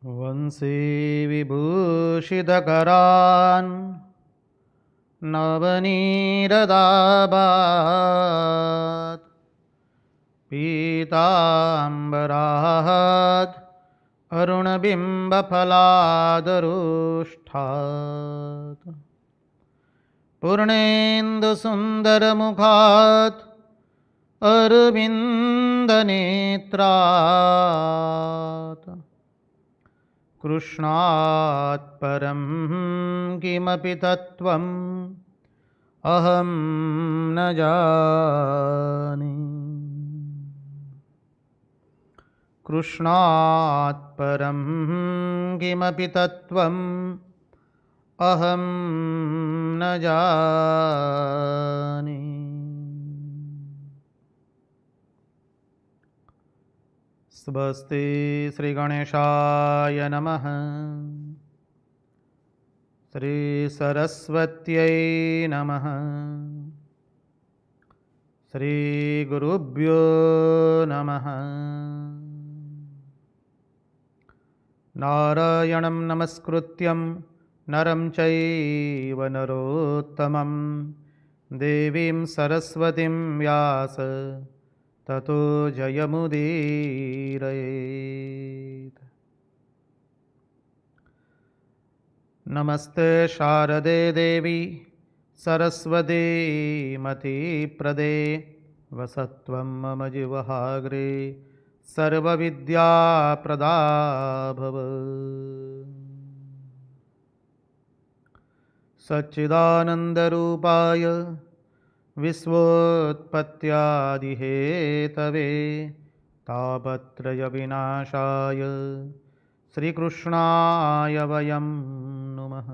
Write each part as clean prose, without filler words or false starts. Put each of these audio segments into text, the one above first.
वंशी विभूषितकरान् नवनीरदाभात् पीताम्बरात् अरुणबिम्बफलादरुष्ठात् पूर्णेन्दुसुन्दरमुखात् अरविन्दनेत्रात् कृष्णात् परं किमपि तत्त्वम् अहं न जाने। कृष्णात् परं किमपि तत्त्वम् अहं न जाने। स्वस्ति श्रीगणेशाय नमः। श्रीसरस्वत्यै नमः। श्रीगुरुभ्यो नमः। नारायणं नमस्कृत्यं नरं चैव नरोत्तमं देवीं सरस्वतीं व्यास ततो जयमुदीरयेत्। नमस्ते शारदे देवी सरस्वती मतिप्रदे वसत्वं मम जिह्वाग्रे सर्वविद्याप्रदा भव। सच्चिदानन्दरूपाय विश्वोत्पत्त्यादिहेतवे तापत्रयविनाशाय श्रीकृष्णाय वयं नुमः।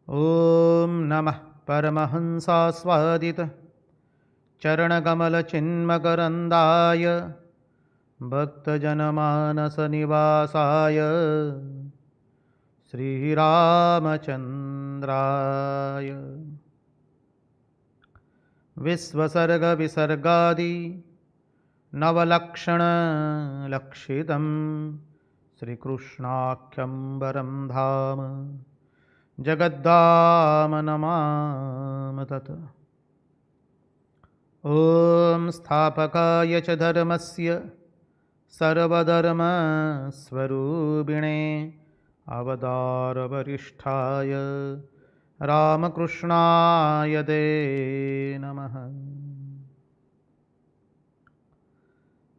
ॐ नमः परमहंसास्वादित चरणकमलचिन्मकरन्दाय भक्तजनमानसनिवासाय श्रीरामचन्द्राय विश्वसर्गविसर्गादि नवलक्षणलक्षितं श्रीकृष्णाख्यं वरं धाम जगद्धाम नमामि तत्। ॐ स्थापकाय च धर्मस्य सर्वधर्मस्वरूपिणे अवतारवरिष्ठाय रामकृष्णाय ते नमः।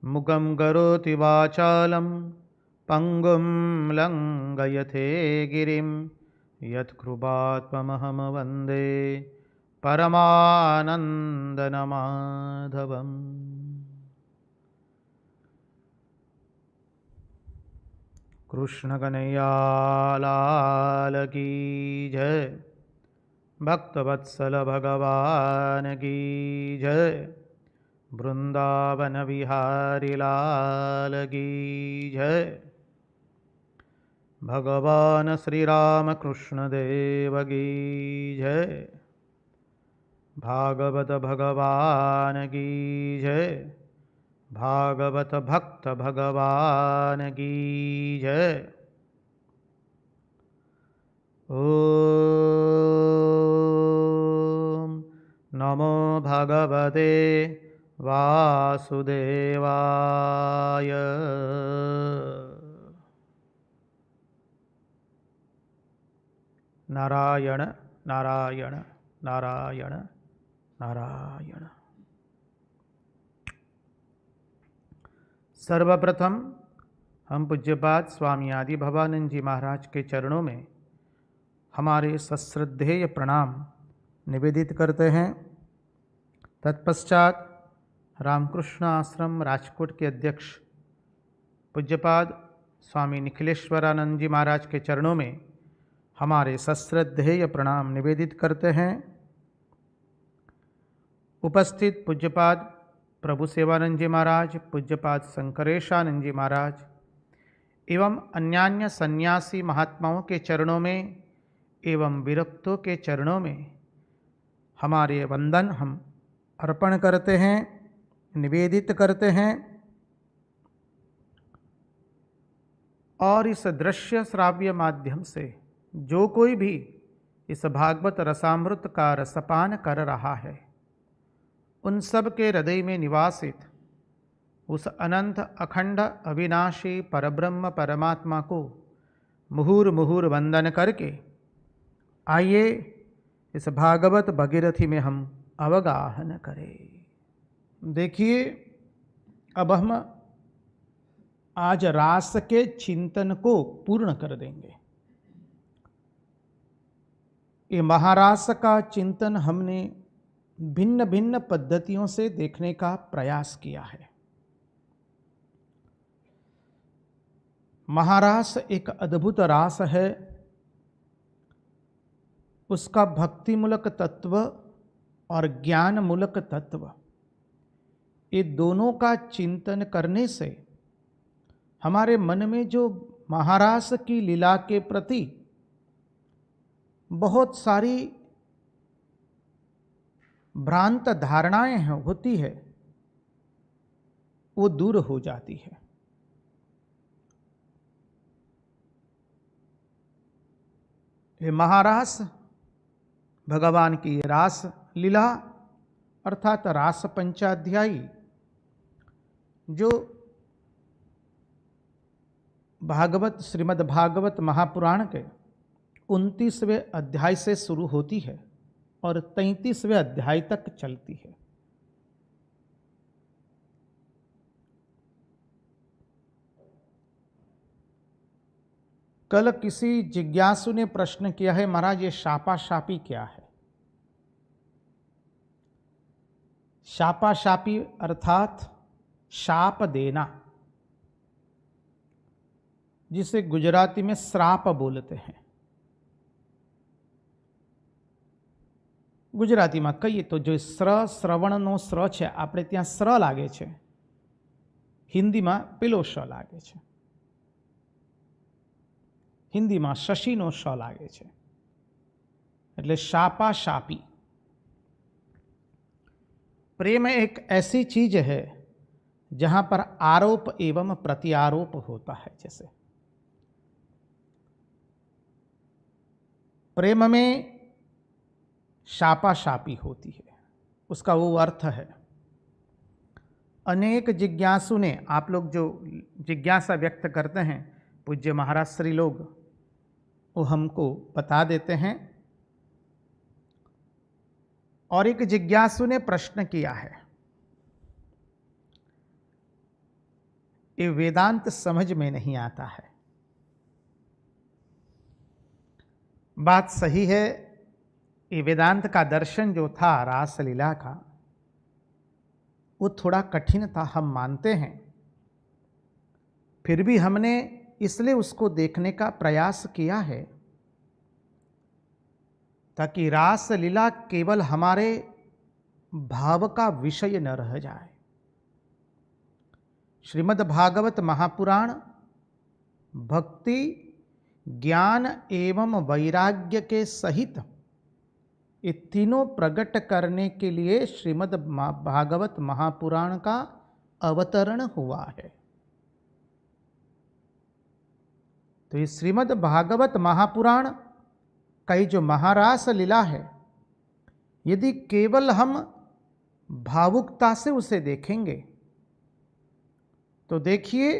मुखं करोति वाचालं पङ्गुं लङ्घयते गिरिं यत्कृपात्महं वन्दे परमानन्दमाधवम्। कृष्ण कन्हैया लाल की जय। भक्तवत्सल भगवान की जय। वृंदावन विहारी लाल की जय। भगवान श्री राम कृष्ण देव की जय। भागवत भगवान की जय। भागवत भक्त भगवान की जय। ओम नमो भगवते वासुदेवाय। नारायण नारायण नारायण नारायण। सर्वप्रथम हम पूज्यपाद स्वामी आदि भवानंद जी महाराज के चरणों में हमारे सश्रद्धेय प्रणाम निवेदित करते हैं। तत्पश्चात रामकृष्ण आश्रम राजकोट के अध्यक्ष पूज्यपाद स्वामी निखिलेश्वरानंद जी महाराज के चरणों में हमारे सश्रद्धेय प्रणाम निवेदित करते हैं। उपस्थित पूज्यपाद प्रभु सेवानंद जी महाराज, पूज्यपाद शंकरेशानंद जी महाराज एवं अन्यान्य सन्यासी महात्माओं के चरणों में एवं विरक्तों के चरणों में हमारे वंदन हम अर्पण करते हैं, निवेदित करते हैं। और इस दृश्य श्राव्य माध्यम से जो कोई भी इस भागवत रसामृत का रसपान कर रहा है, उन सब के हृदय में निवासित उस अनंत अखंड अविनाशी परब्रह्म परमात्मा को मुहुर मुहुर वंदन करके आइए इस भागवत भगीरथी में हम अवगाहन करें। देखिए, अब हम आज रास के चिंतन को पूर्ण कर देंगे। ये महारास का चिंतन हमने भिन्न भिन्न पद्धतियों से देखने का प्रयास किया है। महारास एक अद्भुत रास है। उसका भक्तिमूलक तत्व और ज्ञानमूलक तत्व, ये दोनों का चिंतन करने से हमारे मन में जो महारास की लीला के प्रति बहुत सारी भ्रांत धारणाएं होती है, वो दूर हो जाती है। ये महारास भगवान की रास लीला अर्थात रास पंचाध्यायी जो भागवत श्रीमद् भागवत महापुराण के 29वें अध्याय से शुरू होती है और 33वें अध्याय तक चलती है। कल किसी जिज्ञासु ने प्रश्न किया है, महाराज ये शापाशापी क्या है? शापाशापी अर्थात शाप देना, जिसे गुजराती में श्राप बोलते हैं। गुजरातीમાં કહીએ તો જો શ્રવણનો શ્ર છે, આપણે ત્યાં શ્ર લાગે છે, હિન્દીમાં પેલો શ લાગે છે, હિન્દીમાં શશીનો શ લાગે છે, એટલે શાપાશાપી। प्रेम एक ऐसी चीज है जहां पर आरोप एवं प्रत्यारोप होता है। जैसे प्रेम में शापाशापी होती है, उसका वो अर्थ है। अनेक जिज्ञासु ने, आप लोग जो जिज्ञासा व्यक्त करते हैं, पूज्य महाराज श्री लोग वो हमको बता देते हैं। और एक जिज्ञासु ने प्रश्न किया है, ये वेदांत समझ में नहीं आता है। बात सही है, ये वेदांत का दर्शन जो था रास लीला का, वो थोड़ा कठिन था, हम मानते हैं। फिर भी हमने इसलिए उसको देखने का प्रयास किया है ताकि रास लीला केवल हमारे भाव का विषय न रह जाए। श्रीमद् भागवत महापुराण भक्ति, ज्ञान एवं वैराग्य के सहित ये तीनों प्रकट करने के लिए श्रीमद् भागवत महापुराण का अवतरण हुआ है। तो ये श्रीमद् भागवत महापुराण कई जो महारास लीला है, यदि केवल हम भावुकता से उसे देखेंगे तो देखिए,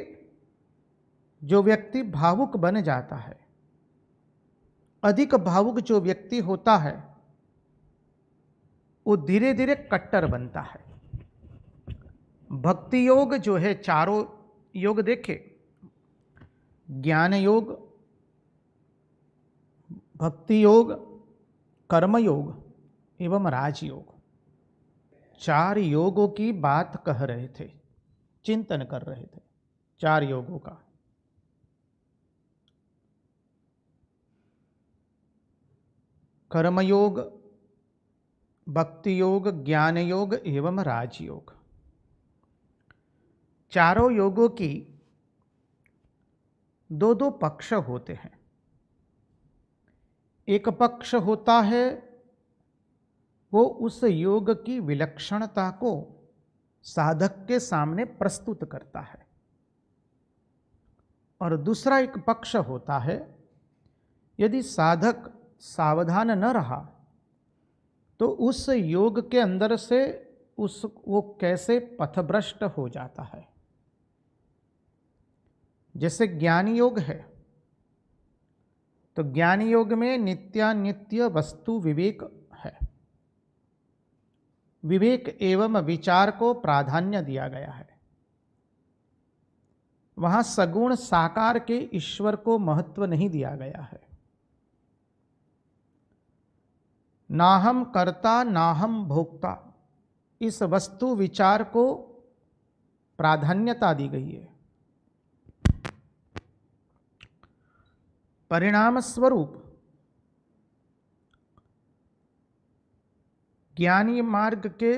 जो व्यक्ति भावुक बन जाता है, अधिक भावुक जो व्यक्ति होता है, वो धीरे धीरे कट्टर बनता है। भक्ति योग जो है, चारों योग देखे, ज्ञान योग, भक्ति योग, कर्म योग एवं राजयोग, 4 योगों की बात कह रहे थे, चिंतन कर रहे थे 4 योगों का। कर्मयोग, भक्ति योग, ज्ञान योग एवं राजयोग, चारों योगों की 2-2 पक्ष होते हैं। एक पक्ष होता है वो उस योग की विलक्षणता को साधक के सामने प्रस्तुत करता है। और दूसरा एक पक्ष होता है, यदि साधक सावधान न रहा तो उस योग के अंदर से वो कैसे पथभ्रष्ट हो जाता है। जैसे ज्ञान योग है, तो ज्ञान योग में नित्यानित्य वस्तु विवेक है। विवेक एवं विचार को प्राधान्य दिया गया है। वहां सगुण साकार के ईश्वर को महत्व नहीं दिया गया है। ना हम कर्ता ना हम भोक्ता, इस वस्तु विचार को प्राधान्यता दी गई है। परिणाम स्वरूप ज्ञानी मार्ग के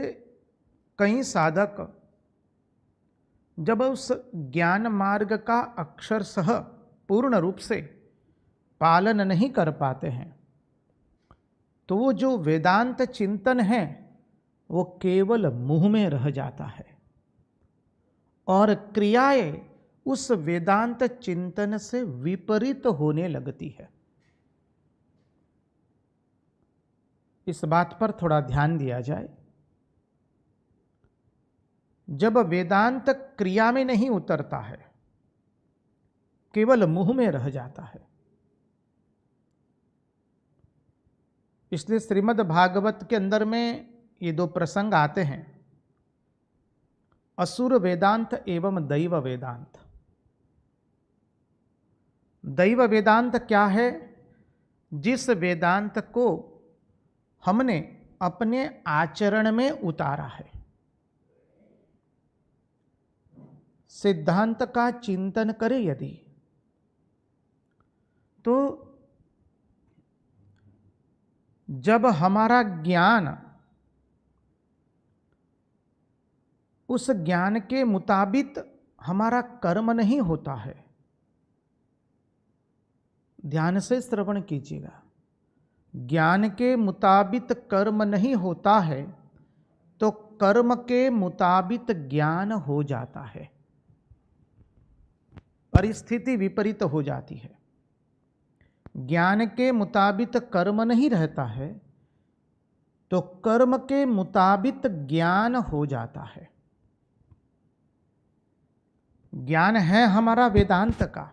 कई साधक जब उस ज्ञान मार्ग का अक्षरशः पूर्ण रूप से पालन नहीं कर पाते हैं, तो वो जो वेदांत चिंतन है वो केवल मुंह में रह जाता है और क्रियाएं उस वेदांत चिंतन से विपरीत होने लगती है। इस बात पर थोड़ा ध्यान दिया जाए। जब वेदांत क्रिया में नहीं उतरता है, केवल मुंह में रह जाता है, इसलिए श्रीमद् भागवत के अंदर में ये दो प्रसंग आते हैं, असुर वेदांत एवं दैव वेदांत। दैव वेदांत क्या है? जिस वेदांत को हमने अपने आचरण में उतारा है। सिद्धांत का चिंतन करें यदि, तो जब हमारा ज्ञान उस ज्ञान के मुताबिक हमारा कर्म नहीं होता है, ध्यान से श्रवण कीजिएगा, ज्ञान के मुताबिक कर्म नहीं होता है तो कर्म के मुताबिक ज्ञान हो जाता है, परिस्थिति विपरीत हो जाती है। ज्ञान के मुताबिक कर्म नहीं रहता है तो कर्म के मुताबिक ज्ञान हो जाता है। ज्ञान है हमारा वेदांत का,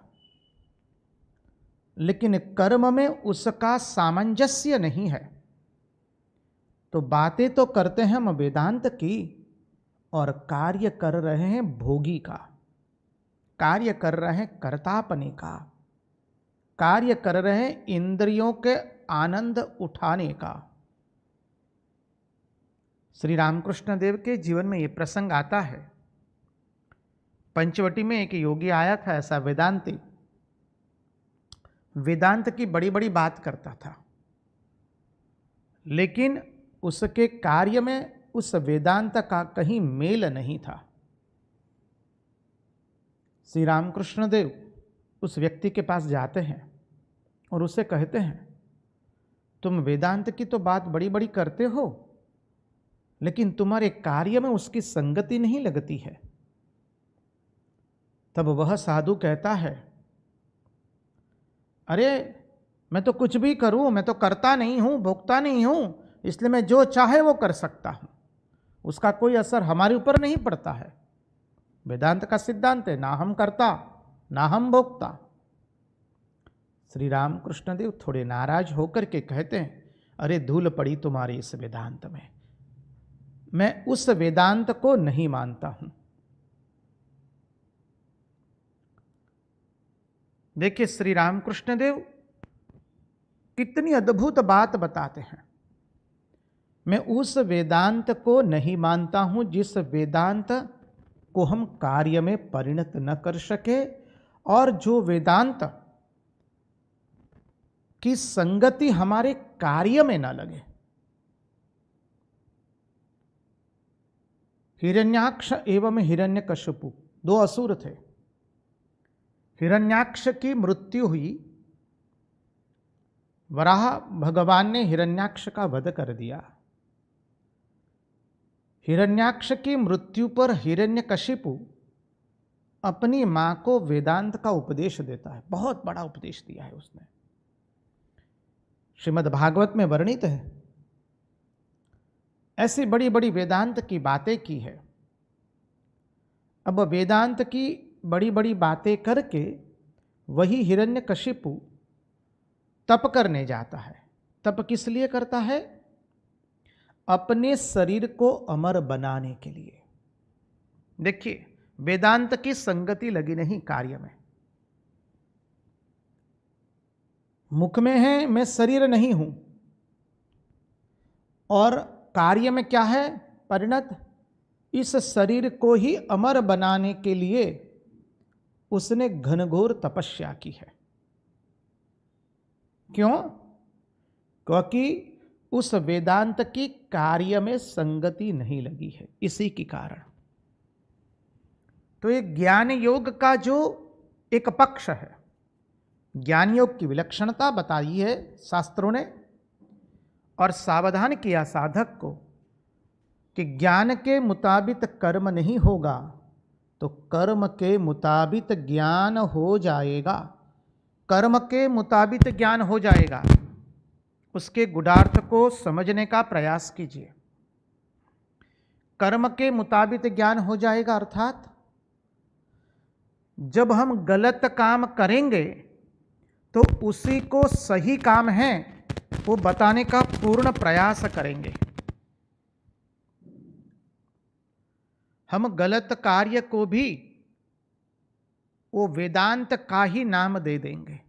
लेकिन कर्म में उसका सामंजस्य नहीं है। तो बातें तो करते हैं हम वेदांत की और कार्य कर रहे हैं भोगी का, कार्य कर रहे हैं कर्तापने का, कार्य कर रहे हैं इंद्रियों के आनंद उठाने का। श्री रामकृष्ण देव के जीवन में यह प्रसंग आता है। पंचवटी में एक योगी आया था, ऐसा वेदांती, वेदांत की बड़ी बड़ी बात करता था, लेकिन उसके कार्य में उस वेदांत का कहीं मेल नहीं था। श्री रामकृष्ण देव उस व्यक्ति के पास जाते हैं और उससे कहते हैं, तुम वेदांत की तो बात बड़ी बड़ी करते हो, लेकिन तुम्हारे कार्य में उसकी संगति नहीं लगती है। तब वह साधु कहता है, अरे मैं तो कुछ भी करूं, मैं तो करता नहीं हूं, भोगता नहीं हूं, इसलिए मैं जो चाहे वो कर सकता हूं, उसका कोई असर हमारे ऊपर नहीं पड़ता है। वेदांत का सिद्धांत है, ना हम करता ना हम भोगता। श्री रामकृष्ण देव थोड़े नाराज होकर के कहते हैं, अरे धूल पड़ी तुम्हारे इस वेदांत में, मैं उस वेदांत को नहीं मानता हूं। देखिए श्री रामकृष्ण देव कितनी अद्भुत बात बताते हैं। मैं उस वेदांत को नहीं मानता हूं जिस वेदांत को हम कार्य में परिणत न कर सके और जो वेदांत की संगति हमारे कार्य में न लगे। हिरण्याक्ष एवं हिरण्यकशिपु दो असुर थे। हिरण्याक्ष की मृत्यु हुई, वराह भगवान ने हिरण्याक्ष का वध कर दिया। हिरण्याक्ष की मृत्यु पर हिरण्यकशिपु अपनी मां को वेदांत का उपदेश देता है। बहुत बड़ा उपदेश दिया है उसने, श्रीमद् भागवत में वर्णित है। ऐसी बड़ी बड़ी वेदांत की बातें की है। अब वेदांत की बड़ी बड़ी बातें करके वही हिरण्यकशिपु तप करने जाता है। तप किस लिए करता है? अपने शरीर को अमर बनाने के लिए। देखिए, वेदांत की संगति लगी नहीं कार्य में। मुख में है मैं शरीर नहीं हूं, और कार्य में क्या है परिणत? इस शरीर को ही अमर बनाने के लिए उसने घनघोर तपस्या की है। क्यों? क्योंकि उस वेदांत की कार्य में संगति नहीं लगी है, इसी के कारण। तो ये ज्ञान योग का जो एक पक्ष है, ज्ञान योग की विलक्षणता बताई है शास्त्रों ने, और सावधान किया साधक को कि ज्ञान के मुताबिक कर्म नहीं होगा तो कर्म के मुताबिक ज्ञान हो जाएगा। कर्म के मुताबिक ज्ञान हो जाएगा, उसके गुणार्थ को समझने का प्रयास कीजिए। कर्म के मुताबिक ज्ञान हो जाएगा अर्थात जब हम गलत काम करेंगे तो उसी को सही काम है वो बताने का पूर्ण प्रयास करेंगे। हम गलत कार्य को भी वो वेदांत का ही नाम दे देंगे।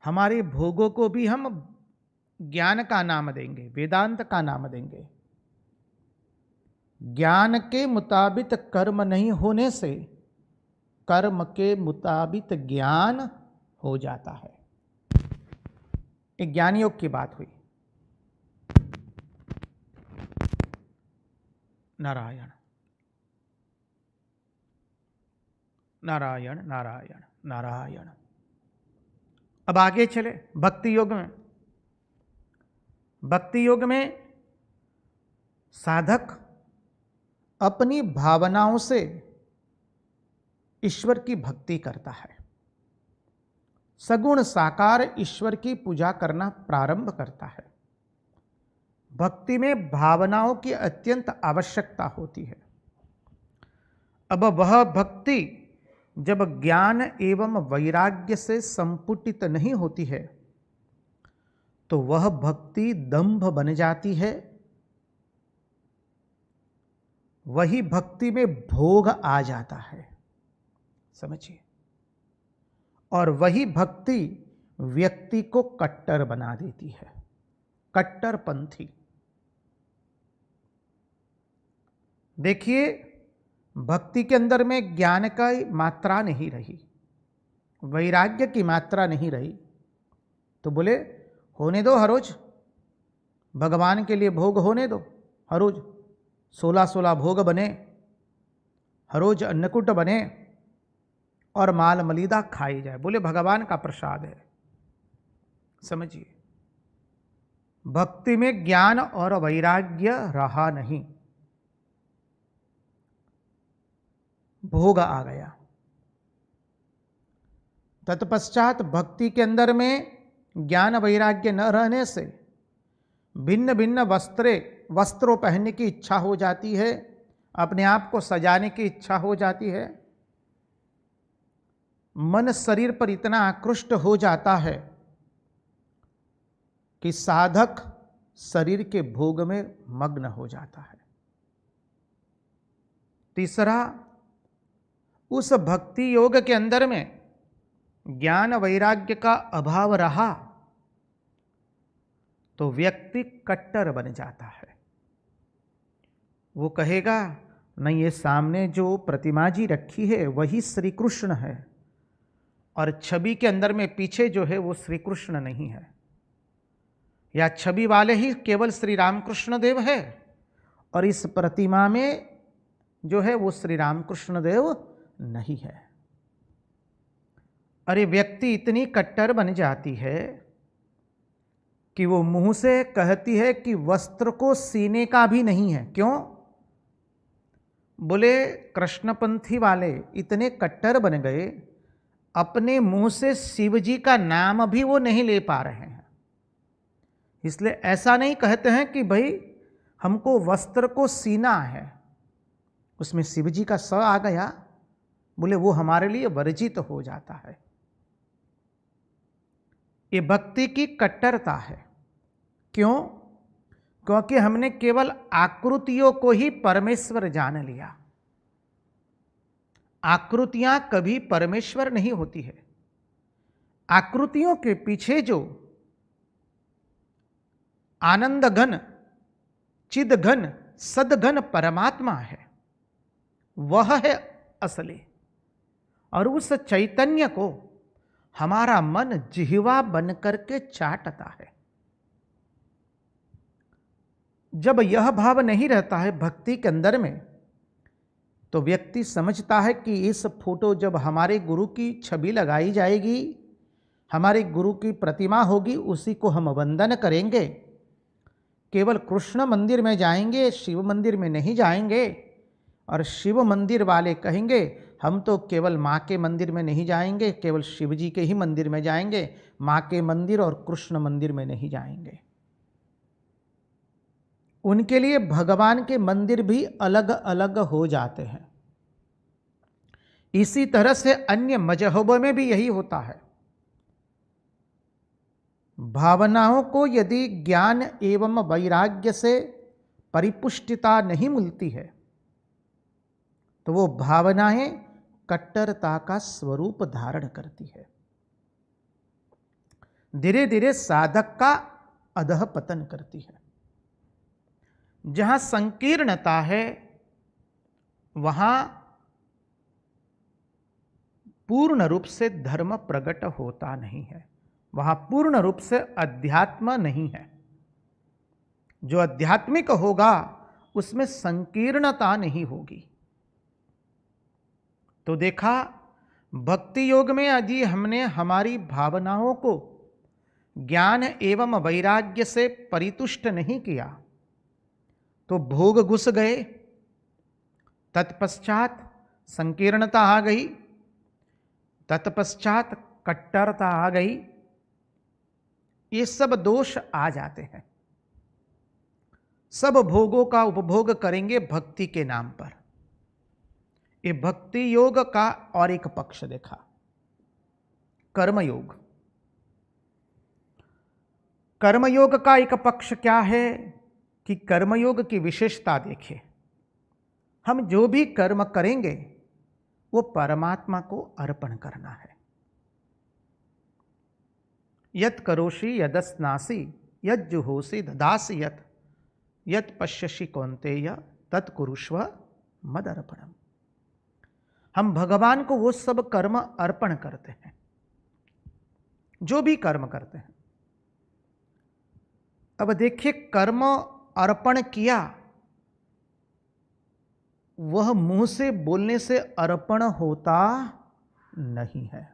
हमारे भोगों को भी हम ज्ञान का नाम देंगे, वेदांत का नाम देंगे। ज्ञान के मुताबिक कर्म नहीं होने से कर्म के मुताबिक ज्ञान हो जाता है। एक ज्ञान योग की बात हुई। नारायण नारायण नारायण नारायण। अब आगे चले भक्ति योग में। भक्ति योग में साधक अपनी भावनाओं से ईश्वर की भक्ति करता है। सगुण साकार ईश्वर की पूजा करना प्रारंभ करता है। भक्ति में भावनाओं की अत्यंत आवश्यकता होती है। अब वह भक्ति जब ज्ञान एवं वैराग्य से संपुटित नहीं होती है तो वह भक्ति दंभ बन जाती है। वही भक्ति में भोग आ जाता है, समझिए। और वही भक्ति व्यक्ति को कट्टर बना देती है, कट्टरपंथी। देखिए, भक्ति के अंदर में ज्ञान का मात्रा नहीं रही, वैराग्य की मात्रा नहीं रही, तो बोले होने दो हर रोज भगवान के लिए भोग होने दो। हर रोज 16-16 भोग बने, हर रोज अन्नकूट बने और माल मलिदा खाई जाए। बोले भगवान का प्रसाद है। समझिए, भक्ति में ज्ञान और वैराग्य रहा नहीं, भोग आ गया। तत्पश्चात भक्ति के अंदर में ज्ञान वैराग्य न रहने से भिन्न भिन्न वस्त्रों पहनने की इच्छा हो जाती है, अपने आप को सजाने की इच्छा हो जाती है। मन शरीर पर इतना आकृष्ट हो जाता है कि साधक शरीर के भोग में मग्न हो जाता है। तीसरा, उस भक्ति योग के अंदर में ज्ञान वैराग्य का अभाव रहा तो व्यक्ति कट्टर बन जाता है। वो कहेगा नहीं, ये सामने जो प्रतिमा जी रखी है वही श्री कृष्ण है, और छवि के अंदर में पीछे जो है वो श्री कृष्ण नहीं है, या छवि वाले ही केवल श्री रामकृष्ण देव है और इस प्रतिमा में जो है वो श्री रामकृष्ण देव नहीं है। अरे व्यक्ति इतनी कट्टर बन जाती है कि वो मुंह से कहती है कि वस्त्र को सीने का भी नहीं है। क्यों? बोले कृष्णपंथी वाले इतने कट्टर बन गए, अपने मुंह से शिव जी का नाम भी वो नहीं ले पा रहे हैं। इसलिए ऐसा नहीं कहते हैं कि भाई हमको वस्त्र को सीना है, उसमें शिव जी का स आ गया, बोले वो हमारे लिए वर्जित हो जाता है। ये भक्ति की कट्टरता है। क्यों? क्योंकि हमने केवल आकृतियों को ही परमेश्वर जान लिया। आकृतियां कभी परमेश्वर नहीं होती है। आकृतियों के पीछे जो आनंद घन, चिद घन, सदघन परमात्मा है, वह है असली। और उस चैतन्य को हमारा मन जिह्वा बन करके चाटता है। जब यह भाव नहीं रहता है भक्ति के अंदर में, तो व्यक्ति समझता है कि इस फोटो जब हमारे गुरु की छवि लगाई जाएगी, हमारे गुरु की प्रतिमा होगी, उसी को हम वंदन करेंगे। केवल कृष्ण मंदिर में जाएंगे, शिव मंदिर में नहीं जाएंगे। और शिव मंदिर वाले कहेंगे हम तो केवल माँ के मंदिर में नहीं जाएंगे, केवल शिव जी के ही मंदिर में जाएंगे, माँ के मंदिर और कृष्ण मंदिर में नहीं जाएंगे। उनके लिए भगवान के मंदिर भी अलग अलग हो जाते हैं। इसी तरह से अन्य मजहबों में भी यही होता है। भावनाओं को यदि ज्ञान एवं वैराग्य से परिपुष्टिता नहीं मिलती है, तो वो भावनाएं कट्टरता का स्वरूप धारण करती है। धीरे धीरे साधक का अधः पतन करती है। जहां संकीर्णता है, वहां पूर्ण रूप से धर्म प्रकट होता नहीं है, वहां पूर्ण रूप से अध्यात्म नहीं है। जो आध्यात्मिक होगा उसमें संकीर्णता नहीं होगी। तो देखा, भक्ति योग में यदि हमने हमारी भावनाओं को ज्ञान एवं वैराग्य से परितुष्ट नहीं किया, तो भोग घुस गए, तत्पश्चात संकीर्णता आ गई, तत्पश्चात कट्टरता आ गई। ये सब दोष आ जाते हैं। सब भोगों का उपभोग करेंगे भक्ति के नाम पर। ये भक्ति योग का और एक पक्ष देखा, कर्मयोग। कर्मयोग का एक पक्ष क्या है कि कर्मयोग की विशेषता देखिए। हम जो भी कर्म करेंगे वो परमात्मा को अर्पण करना है। यत् करोषि यदस्नासि यज्जुहोषि ददासि यत् यत् पश्यसि कौन्तेय तत्कुरुष्व मदर्पणम्। हम भगवान को वो सब कर्म अर्पण करते हैं, जो भी कर्म करते हैं। अब देखिए, कर्म अर्पण किया, वह मुंह से बोलने से अर्पण होता नहीं है।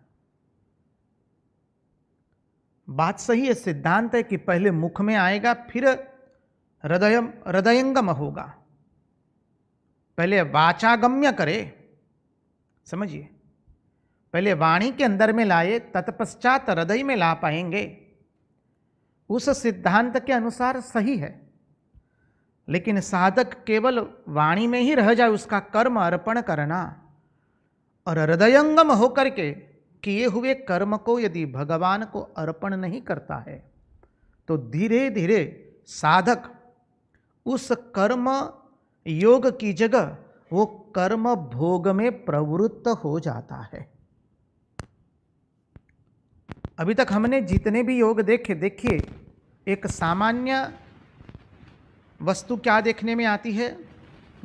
बात सही है, सिद्धांत है कि पहले मुख में आएगा, फिर हृदयंगम होगा। पहले वाचागम्य करे, समझिए, पहले वाणी के अंदर में लाए, तत्पश्चात हृदय में ला पाएंगे। उस सिद्धांत के अनुसार सही है। लेकिन साधक केवल वाणी में ही रह जाए, उसका कर्म अर्पण करना, और हृदयंगम होकर के किए हुए कर्म को यदि भगवान को अर्पण नहीं करता है, तो धीरे धीरे साधक उस कर्म योग की जगह वो कर्म भोग में प्रवृत्त हो जाता है। अभी तक हमने जितने भी योग देखे, देखिए एक सामान्य वस्तु क्या देखने में आती है।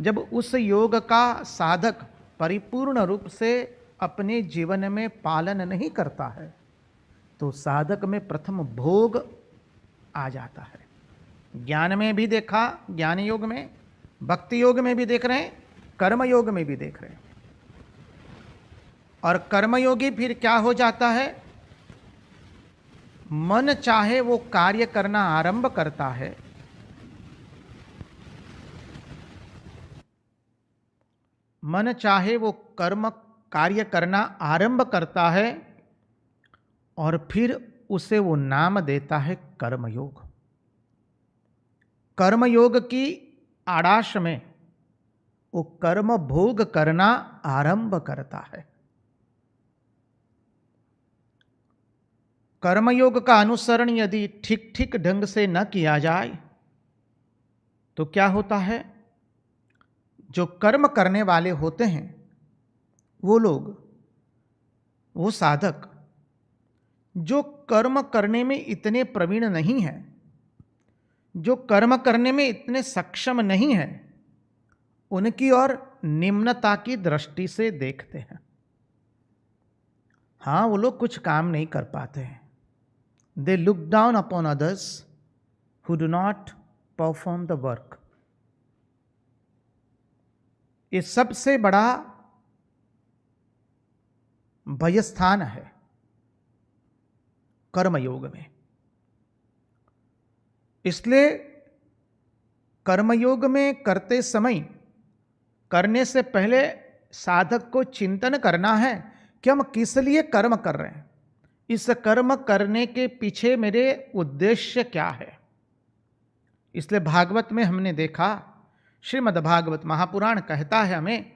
जब उस योग का साधक परिपूर्ण रूप से अपने जीवन में पालन नहीं करता है, तो साधक में प्रथम भोग आ जाता है। ज्ञान में भी देखा, ज्ञान योग में, भक्ति योग में भी देख रहे हैं, कर्म योग में भी देख रहे हैं। और कर्मयोगी फिर क्या हो जाता है, मन चाहे वो कार्य करना आरंभ करता है, मन चाहे वो कर्म कार्य करना आरंभ करता है और फिर उसे वो नाम देता है कर्मयोग। कर्मयोग की आड़ाश में वो कर्म भोग करना आरंभ करता है। कर्मयोग का अनुसरण यदि ठीक ठीक ढंग से न किया जाए तो क्या होता है, जो कर्म करने वाले होते हैं वो लोग, वो साधक जो कर्म करने में इतने प्रवीण नहीं हैं, जो कर्म करने में इतने सक्षम नहीं हैं, उनकी ओर निम्नता की दृष्टि से देखते हैं। हाँ, वो लोग कुछ काम नहीं कर पाते हैं। They look down upon others who do not perform the work. ये सबसे बड़ा भयस्थान है कर्मयोग में। इसलिए कर्मयोग में करते समय, करने से पहले साधक को चिंतन करना है कि हम किस लिए कर्म कर रहे हैं, इस कर्म करने के पीछे मेरे उद्देश्य क्या है। इसलिए भागवत में हमने देखा, श्रीमद् भागवत महापुराण कहता है हमें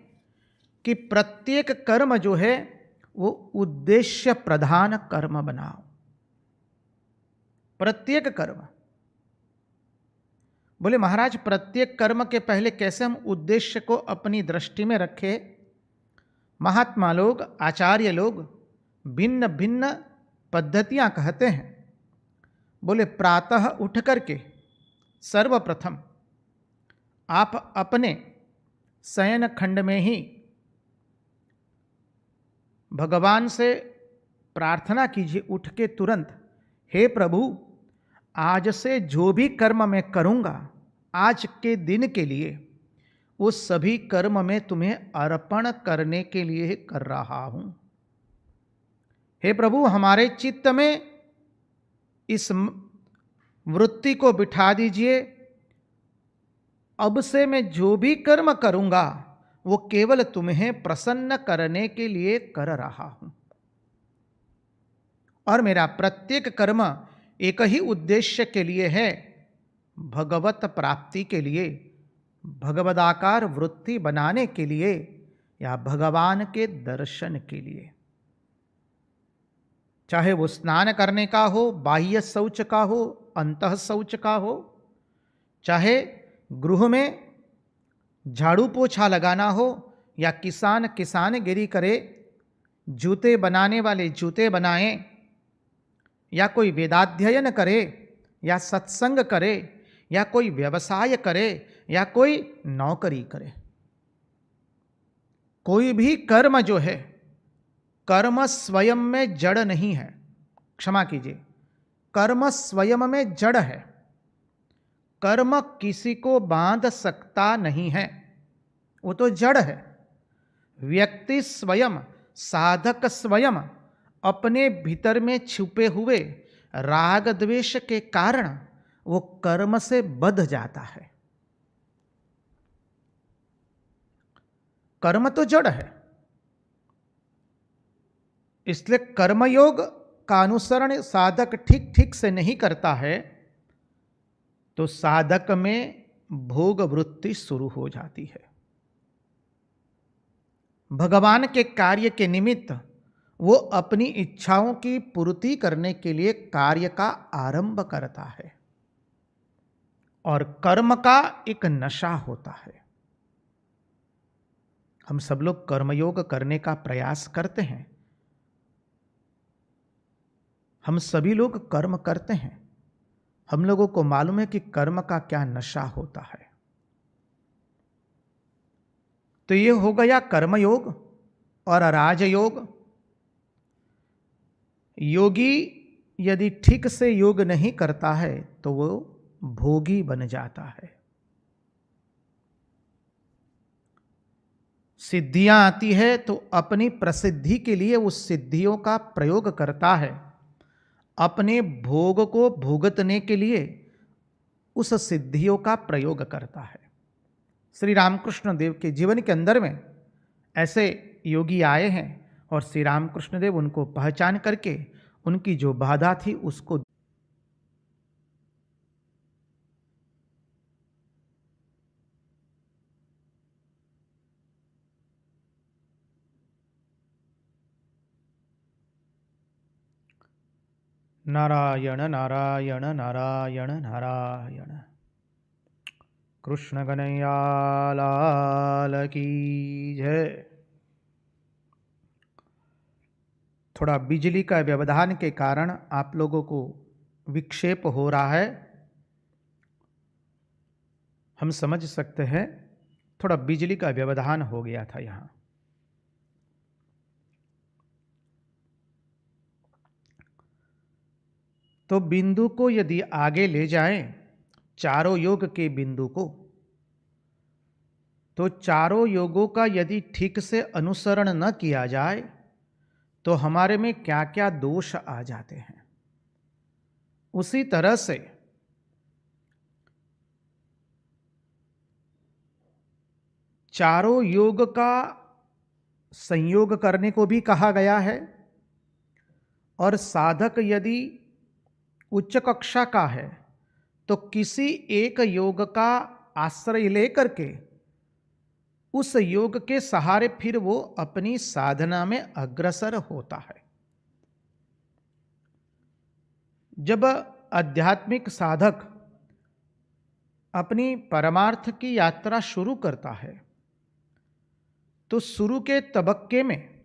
कि प्रत्येक कर्म जो है वो उद्देश्य प्रधान कर्म बनाओ। प्रत्येक कर्म, बोले महाराज प्रत्येक कर्म के पहले कैसे हम उद्देश्य को अपनी दृष्टि में रखें। महात्मा लोग, आचार्य लोग भिन्न भिन्न पद्धतियां कहते हैं। बोले प्रातः उठ करके सर्वप्रथम आप अपने शयन खंड में ही भगवान से प्रार्थना कीजिए, उठ के तुरंत, हे प्रभु आज से जो भी कर्म मैं करूंगा आज के दिन के लिए, वो सभी कर्म मैं तुम्हें अर्पण करने के लिए कर रहा हूं। हे प्रभु हमारे चित्त में इस वृत्ति को बिठा दीजिए, अब से मैं जो भी कर्म करूंगा वो केवल तुम्हें प्रसन्न करने के लिए कर रहा हूं, और मेरा प्रत्येक कर्म एक ही उद्देश्य के लिए है, भगवत प्राप्ति के लिए, भगवदाकार वृत्ति बनाने के लिए, या भगवान के दर्शन के लिए। चाहे वो स्नान करने का हो, बाह्य शौच का हो, अंतः शौच का हो, चाहे गृह में झाड़ू पोछा लगाना हो, या किसान किसानगिरी करे, जूते बनाने वाले जूते बनाएं, या कोई वेदाध्ययन करे, या सत्संग करे, या कोई व्यवसाय करे, या कोई नौकरी करे। कोई भी कर्म जो है, कर्म स्वयं में जड़ नहीं है। क्षमा कीजिए, कर्म स्वयं में जड़ है। कर्म किसी को बांध सकता नहीं है, वो तो जड़ है। व्यक्ति स्वयं, साधक स्वयं अपने भीतर में छुपे हुए राग द्वेष के कारण वो कर्म से बंध जाता है। कर्म तो जड़ है। इसलिए कर्मयोग का अनुसरण साधक ठीक ठीक से नहीं करता है तो साधक में भोग वृत्ति शुरू हो जाती है। भगवान के कार्य के निमित्त वो अपनी इच्छाओं की पूर्ति करने के लिए कार्य का आरंभ करता है, और कर्म का एक नशा होता है। हम सब लोग कर्मयोग करने का प्रयास करते हैं, हम सभी लोग कर्म करते हैं, हम लोगों को मालूम है कि कर्म का क्या नशा होता है। तो ये हो गया कर्मयोग और राजयोग। योगी यदि ठीक से योग नहीं करता है तो वो भोगी बन जाता है। सिद्धियां आती है तो अपनी प्रसिद्धि के लिए उस सिद्धियों का प्रयोग करता है, अपने भोग को भुगतने के लिए उस सिद्धियों का प्रयोग करता है। श्री रामकृष्ण देव के जीवन के अंदर में ऐसे योगी आए हैं और श्री रामकृष्ण देव उनको पहचान करके उनकी जो बाधा थी उसको नारायण नारायण नारायण नारायण। कृष्ण कन्हैया लाल की जय। थोड़ा बिजली का व्यवधान के कारण आप लोगों को विक्षेप हो रहा है, हम समझ सकते हैं। थोड़ा बिजली का व्यवधान हो गया था यहाँ। तो बिंदु को यदि आगे ले जाएं, चारों योग के बिंदु को, तो चारों योगों का यदि ठीक से अनुसरण न किया जाए तो हमारे में क्या क्या दोष आ जाते हैं। उसी तरह से चारों योग का संयोग करने को भी कहा गया है, और साधक यदि उच्च कक्षा का है तो किसी एक योग का आश्रय लेकर के उस योग के सहारे फिर वो अपनी साधना में अग्रसर होता है। जब आध्यात्मिक साधक अपनी परमार्थ की यात्रा शुरू करता है तो शुरू के तबक्के में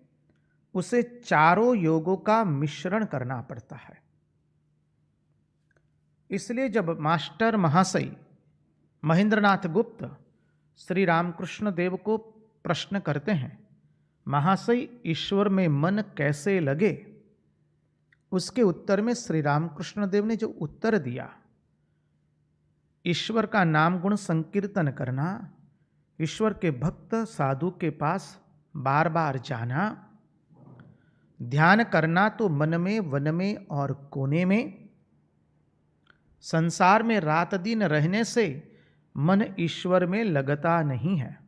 उसे चारों योगों का मिश्रण करना पड़ता है। इसलिए जब मास्टर महाशय महेंद्रनाथ गुप्त श्री रामकृष्ण देव को प्रश्न करते हैं, महाशय ईश्वर में मन कैसे लगे, उसके उत्तर में श्री रामकृष्ण देव ने जो उत्तर दिया, ईश्वर का नाम गुण संकीर्तन करना, ईश्वर के भक्त साधु के पास बार बार जाना, ध्यान करना तो मन में, वन में और कोने में। संसार में रात दिन रहने से मन ईश्वर में लगता नहीं है,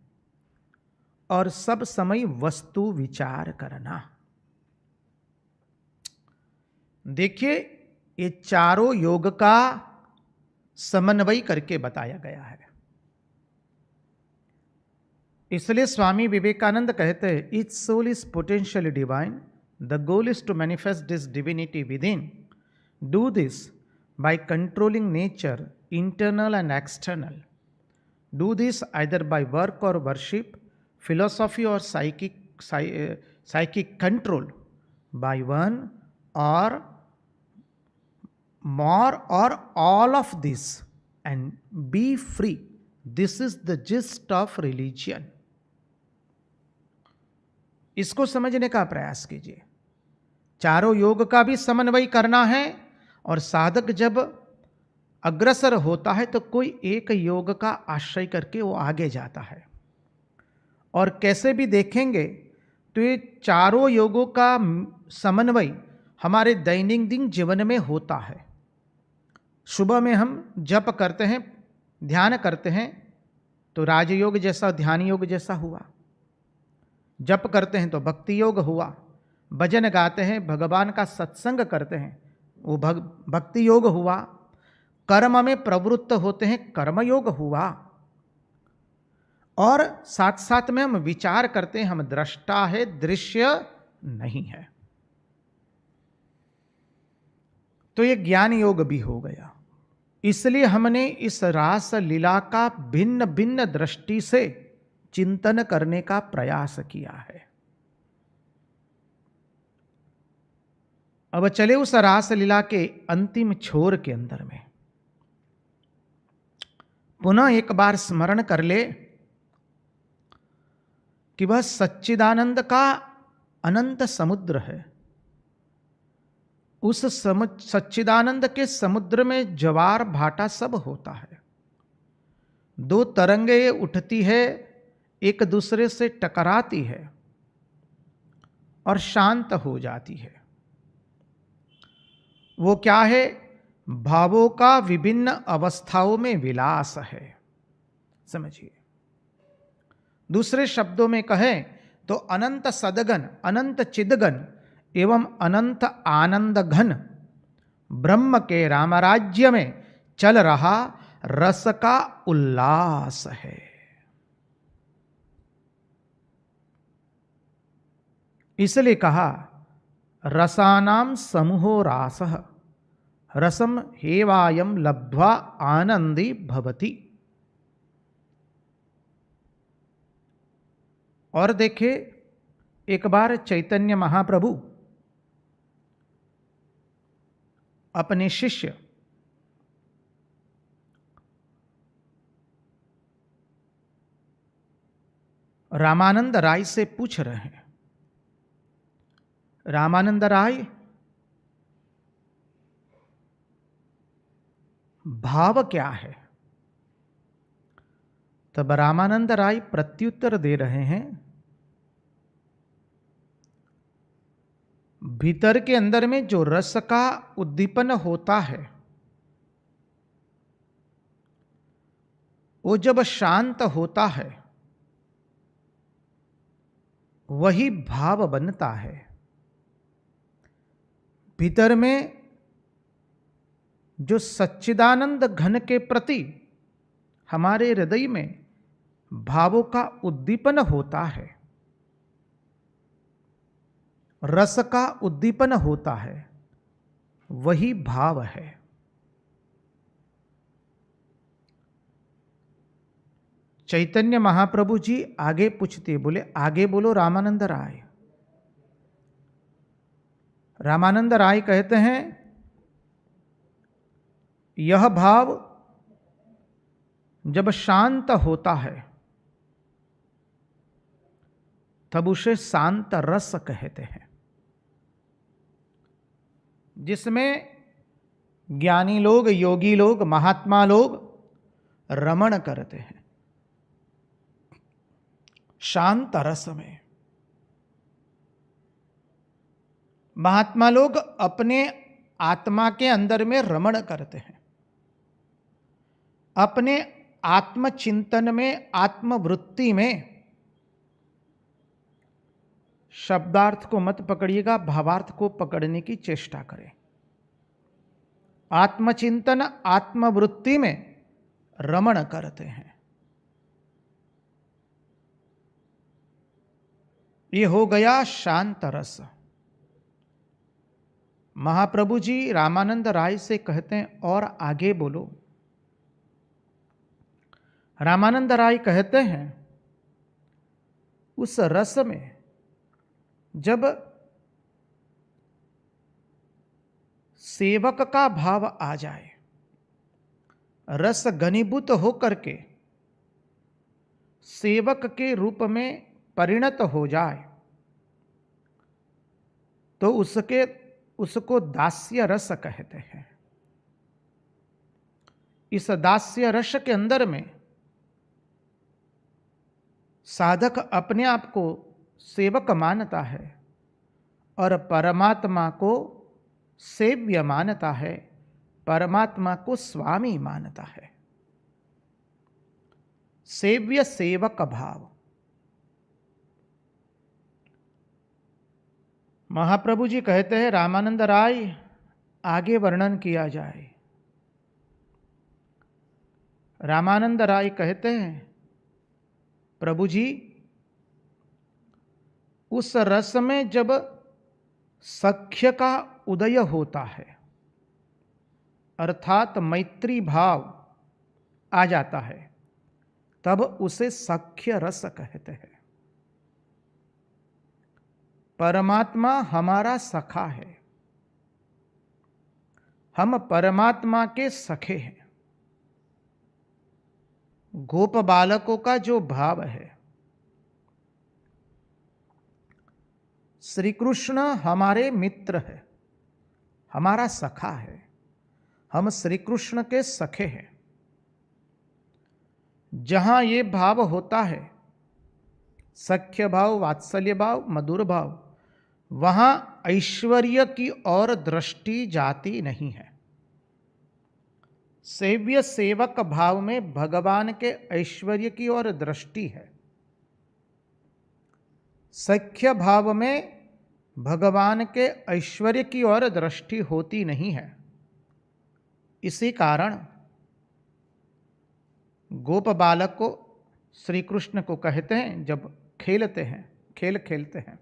और सब समय वस्तु विचार करना। देखिए, ये चारों योग का समन्वय करके बताया गया है। इसलिए स्वामी विवेकानंद कहते हैं, each soul is potentially divine, the goal is to manifest this divinity within, do this by controlling nature, internal and external. Do this either by work or worship, philosophy or psychic control, by one or more or all of this, and be free. This is the gist of religion. इसको समझने का प्रयास कीजिए। चारों योग का भी समन्वय करना है, और साधक जब अग्रसर होता है तो कोई एक योग का आश्रय करके वो आगे जाता है। और कैसे भी देखेंगे तो ये चारों योगों का समन्वय हमारे दैनंदिन जीवन में होता है। सुबह में हम जप करते हैं, ध्यान करते हैं, तो राजयोग जैसा, ध्यान योग जैसा हुआ। जप करते हैं तो भक्ति योग हुआ। भजन गाते हैं, भगवान का सत्संग करते हैं, वो भक्ति योग हुआ। कर्म में प्रवृत्त होते हैं, कर्म योग हुआ। और साथ साथ में हम विचार करते हैं, हम दृष्टा है, दृश्य नहीं है, तो ये ज्ञान योग भी हो गया। इसलिए हमने इस रास लीला का भिन्न भिन्न दृष्टि से चिंतन करने का प्रयास किया है। अब चले उस रास लीला के अंतिम छोर के अंदर में। पुनः एक बार स्मरण कर ले कि वह सच्चिदानंद का अनंत समुद्र है। उस सच्चिदानंद के समुद्र में ज्वार भाटा सब होता है। दो तरंगे उठती है, एक दूसरे से टकराती है और शांत हो जाती है। वो क्या है? भावों का विभिन्न अवस्थाओं में विलास है। समझिए, दूसरे शब्दों में कहें तो अनंत सदगन, अनंत चिदगन एवं अनंत आनंद घन ब्रह्म के रामराज्य में चल रहा रस का उल्लास है। इसलिए कहा रसानाम समूहो रासः रसम हेवायम लब्ध्वा आनंदी भवति। और देखे एक बार चैतन्य महाप्रभु अपने शिष्य रामानंद राय से पूछ रहे हैं, रामानंद राय, भाव क्या है? तब रामानंद राय प्रत्युत्तर दे रहे हैं, भीतर के अंदर में जो रस का उद्दीपन होता है वो जब शांत होता है वही भाव बनता है। भीतर में जो सच्चिदानंद घन के प्रति हमारे हृदय में भावों का उद्दीपन होता है, रस का उद्दीपन होता है, वही भाव है। चैतन्य महाप्रभु जी आगे पूछते, बोले आगे बोलो रामानंद राय। रामानंद राय कहते हैं, यह भाव जब शांत होता है तब उसे शांत रस कहते हैं, जिसमें ज्ञानी लोग, योगी लोग, महात्मा लोग रमण करते हैं। शांत रस में महात्मा लोग अपने आत्मा के अंदर में रमण करते हैं, अपने आत्मचिंतन में, आत्मवृत्ति में। शब्दार्थ को मत पकड़िएगा, भावार्थ को पकड़ने की चेष्टा करें। आत्मचिंतन, आत्मवृत्ति में रमण करते हैं। ये हो गया शांत रस। महाप्रभु जी रामानंद राय से कहते हैं, और आगे बोलो। रामानंद राय कहते हैं, उस रस में जब सेवक का भाव आ जाए, रस घनीभूत होकर के सेवक के रूप में परिणत हो जाए, तो उसको दास्य रस कहते हैं। इस दास्य रस के अंदर में साधक अपने आप को सेवक मानता है और परमात्मा को सेव्य मानता है, परमात्मा को स्वामी मानता है। सेव्य सेवक भाव। महाप्रभु जी कहते हैं, रामानंद राय आगे वर्णन किया जाए। रामानंद राय कहते हैं, प्रभु जी उस रस में जब सख्य का उदय होता है, अर्थात मैत्री भाव आ जाता है, तब उसे सख्य रस कहते हैं। परमात्मा हमारा सखा है, हम परमात्मा के सखे हैं। गोप बालकों का जो भाव है, श्री कृष्ण हमारे मित्र है, हमारा सखा है, हम श्री कृष्ण के सखे हैं। जहां ये भाव होता है, सख्य भाव, वात्सल्य भाव, मधुर भाव, वहां ऐश्वर्य की ओर दृष्टि जाती नहीं है। सेव्य सेवक भाव में भगवान के ऐश्वर्य की ओर दृष्टि है। सख्य भाव में भगवान के ऐश्वर्य की ओर दृष्टि होती नहीं है। इसी कारण गोप बालक को श्री कृष्ण को कहते हैं, जब खेलते हैं, खेल खेलते हैं,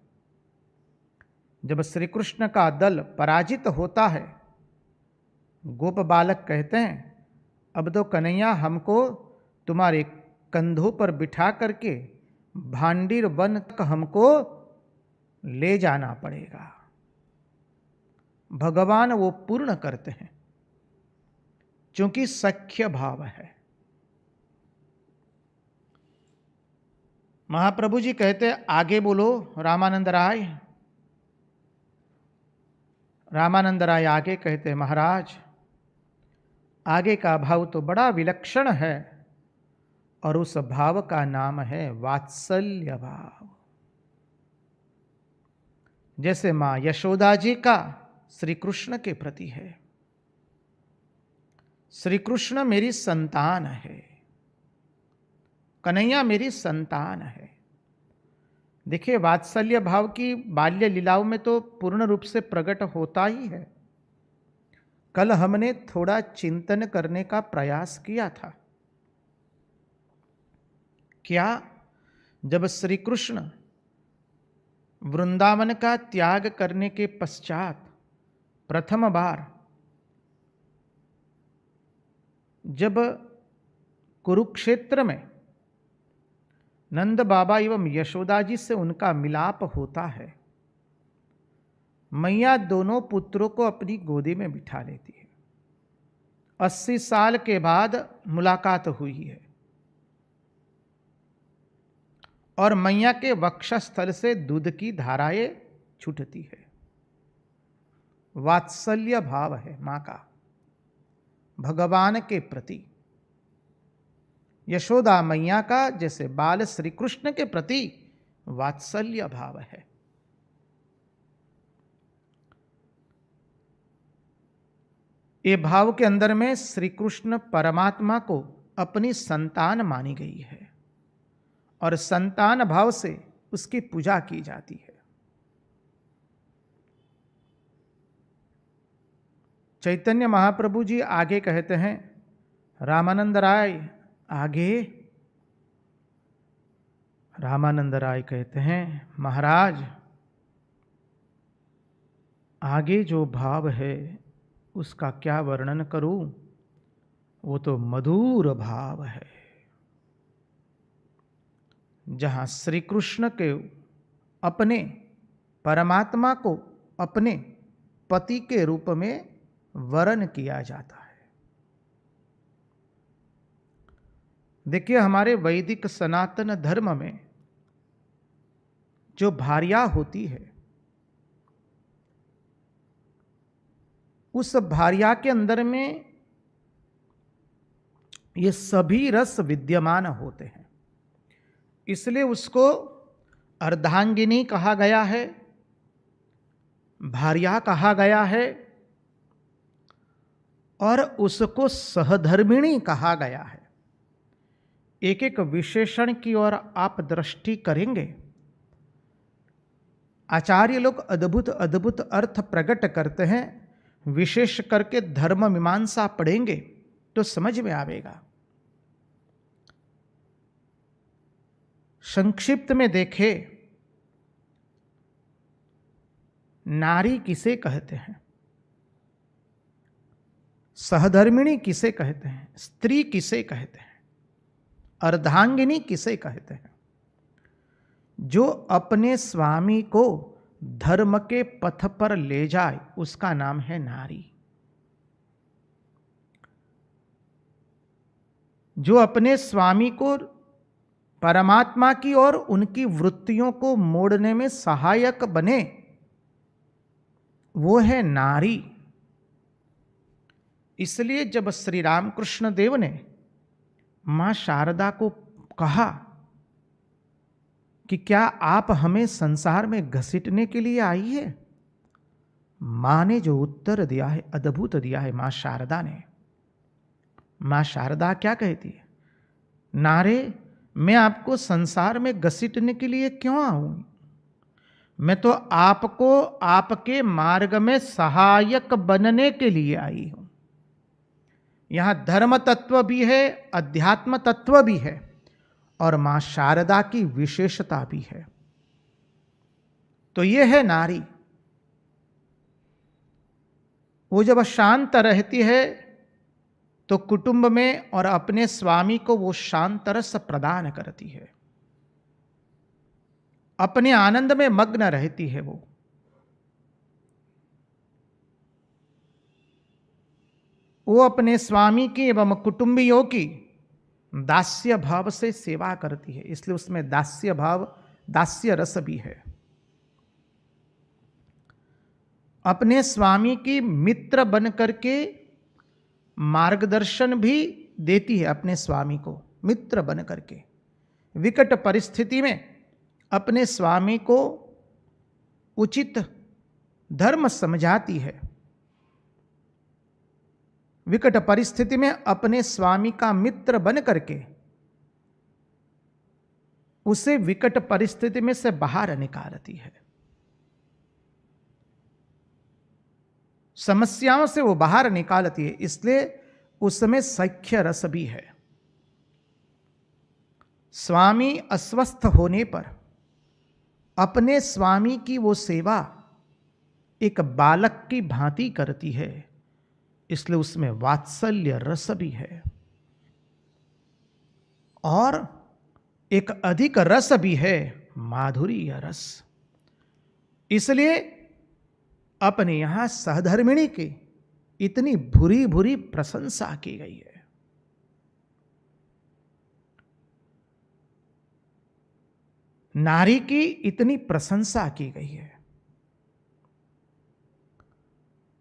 जब श्री कृष्ण का दल पराजित होता है, गोप बालक कहते हैं, अब तो कन्हैया हमको तुम्हारे कंधों पर बिठा करके भांडीर वन तक हमको ले जाना पड़ेगा। भगवान वो पूर्ण करते हैं, क्योंकि सख्य भाव है। महाप्रभु जी कहते आगे बोलो रामानंद राय। रामानंद राय आगे कहते महाराज, आगे का भाव तो बड़ा विलक्षण है, और उस भाव का नाम है वात्सल्य भाव। जैसे मां यशोदा जी का श्री कृष्ण के प्रति है, श्री कृष्ण मेरी संतान है, कन्हैया मेरी संतान है। देखिए, वात्सल्य भाव की बाल्य लीलाओं में तो पूर्ण रूप से प्रकट होता ही है। कल हमने थोड़ा चिंतन करने का प्रयास किया था। क्या, जब श्री कृष्ण वृंदावन का त्याग करने के पश्चात प्रथम बार जब कुरुक्षेत्र में नंद बाबा एवं यशोदा जी से उनका मिलाप होता है, मैया दोनों पुत्रों को अपनी गोदी में बिठा लेती है। 80 साल के बाद मुलाकात हुई है, और मैया के वक्षस्थल से दूध की धाराएं छूटती है। वात्सल्य भाव है मां का भगवान के प्रति। यशोदा मैया का जैसे बाल श्री कृष्ण के प्रति वात्सल्य भाव है। ये भाव के अंदर में श्री कृष्ण परमात्मा को अपनी संतान मानी गई है, और संतान भाव से उसकी पूजा की जाती है। चैतन्य महाप्रभु जी आगे कहते हैं, रामानंद राय आगे। रामानंद राय कहते हैं, महाराज आगे जो भाव है उसका क्या वर्णन करूं, वो तो मधुर भाव है। जहां श्री कृष्ण के अपने परमात्मा को अपने पति के रूप में वर्ण किया जाता है। देखिए, हमारे वैदिक सनातन धर्म में जो भार्या होती है, उस भार्या के अंदर में ये सभी रस विद्यमान होते हैं, इसलिए उसको अर्धांगिनी कहा गया है, भार्या कहा गया है, और उसको सहधर्मिणी कहा गया है। एक एक विशेषण की ओर आप दृष्टि करेंगे, आचार्य लोग अद्भुत अद्भुत अर्थ प्रकट करते हैं। विशेष करके धर्म मीमांसा पढ़ेंगे तो समझ में आवेगा। संक्षिप्त में देखें, नारी किसे कहते हैं, सहधर्मिणी किसे कहते हैं, स्त्री किसे कहते हैं, अर्धांगिनी किसे कहते हैं? जो अपने स्वामी को धर्म के पथ पर ले जाए उसका नाम है नारी। जो अपने स्वामी को परमात्मा की और उनकी वृत्तियों को मोड़ने में सहायक बने, वो है नारी। इसलिए जब श्री रामकृष्ण देव ने मां शारदा को कहा कि क्या आप हमें संसार में घसीटने के लिए आई है, मां ने जो उत्तर दिया है अद्भुत दिया है। मां शारदा ने, मां शारदा क्या कहती है, नारे मैं आपको संसार में घसीटने के लिए क्यों आऊंगी, मैं तो आपको आपके मार्ग में सहायक बनने के लिए आई हूं। यहां धर्म तत्व भी है, अध्यात्म तत्व भी है और मां शारदा की विशेषता भी है। तो यह है नारी। वो जब शांत रहती है तो कुटुंब में और अपने स्वामी को वो शांत रस प्रदान करती है, अपने आनंद में मग्न रहती है। वो अपने स्वामी की एवं कुटुंबियों की दास्य भाव से सेवा करती है, इसलिए उसमें दास्य भाव, दास्य रस भी है। अपने स्वामी की मित्र बन करके मार्गदर्शन भी देती है, अपने स्वामी को मित्र बन करके विकट परिस्थिति में अपने स्वामी को उचित धर्म समझाती है। विकट परिस्थिति में अपने स्वामी का मित्र बन करके उसे विकट परिस्थिति में से बाहर निकालती है। समस्याओं से वो बाहर निकालती है, इसलिए उसमें सख्य रस भी है। स्वामी अस्वस्थ होने पर अपने स्वामी की वो सेवा एक बालक की भांति करती है, इसलिए उसमें वात्सल्य रस भी है और एक अधिक रस भी है, माधुर्य रस। इसलिए अपने यहां सहधर्मिणी की इतनी भूरी भूरी प्रशंसा की गई है। नारी की इतनी प्रशंसा की गई है।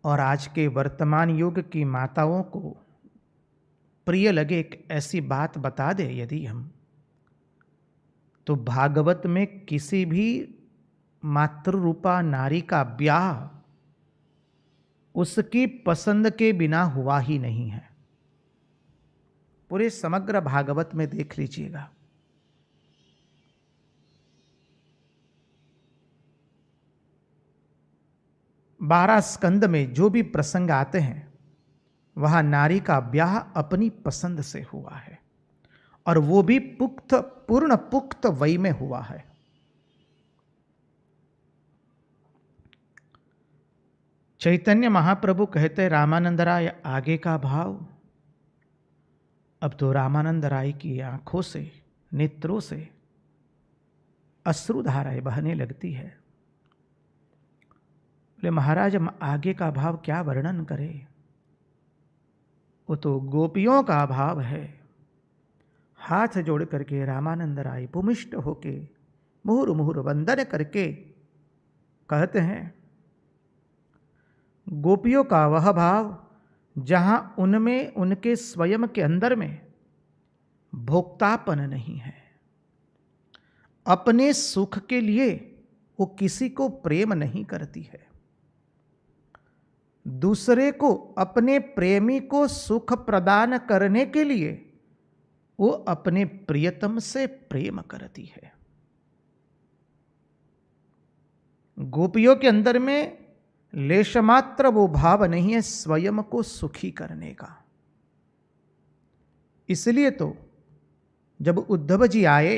और आज के वर्तमान युग की माताओं को प्रिय लगे एक ऐसी बात बता दे यदि हम, तो भागवत में किसी भी मातृरूपा नारी का ब्याह उसकी पसंद के बिना हुआ ही नहीं है। पूरे समग्र भागवत में देख लीजिएगा। बारह स्कंद में जो भी प्रसंग आते हैं वहां नारी का ब्याह अपनी पसंद से हुआ है और वो भी पूर्ण पुख्त वय में हुआ है। चैतन्य महाप्रभु कहते रामानंद राय आगे का भाव। अब तो रामानंद राय की आंखों से, नेत्रों से अश्रुधाराएं बहने लगती है। बोले महाराज हम आगे का भाव क्या वर्णन करें, वो तो गोपियों का भाव है। हाथ जोड़ करके रामानंद राय भूमिष्ठ होके मुहुर मुहुर वंदन करके कहते हैं, गोपियों का वह भाव जहां उनमें उनके स्वयं के अंदर में भोक्तापन नहीं है। अपने सुख के लिए वो किसी को प्रेम नहीं करती है, दूसरे को, अपने प्रेमी को सुख प्रदान करने के लिए वो अपने प्रियतम से प्रेम करती है। गोपियों के अंदर में लेशमात्र वो भाव नहीं है स्वयं को सुखी करने का। इसलिए तो जब उद्धव जी आए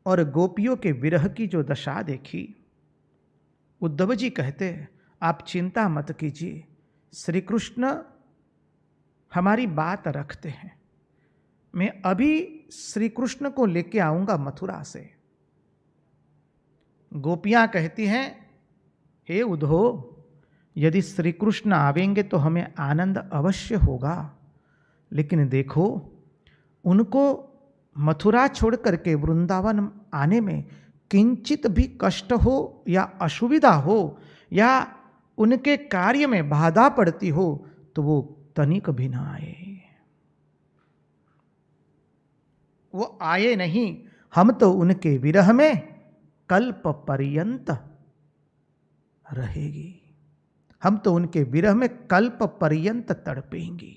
और गोपियों के विरह की जो दशा देखी, उद्धव जी कहते आप चिंता मत कीजिए, श्री कृष्ण हमारी बात रखते हैं। मैं अभी श्री कृष्ण को लेके आऊंगा मथुरा से। गोपियां कहती हैं, हे उद्धव, यदि श्री कृष्ण आवेंगे तो हमें आनंद अवश्य होगा, लेकिन देखो उनको मथुरा छोड़ करके वृंदावन आने में किंचित भी कष्ट हो या असुविधा हो या उनके कार्य में बाधा पड़ती हो तो वो तनिक भी ना आए। वो आए नहीं, हम तो उनके विरह में कल्प पर्यंत रहेगी, हम तो उनके विरह में कल्प पर्यंत तड़पेंगी।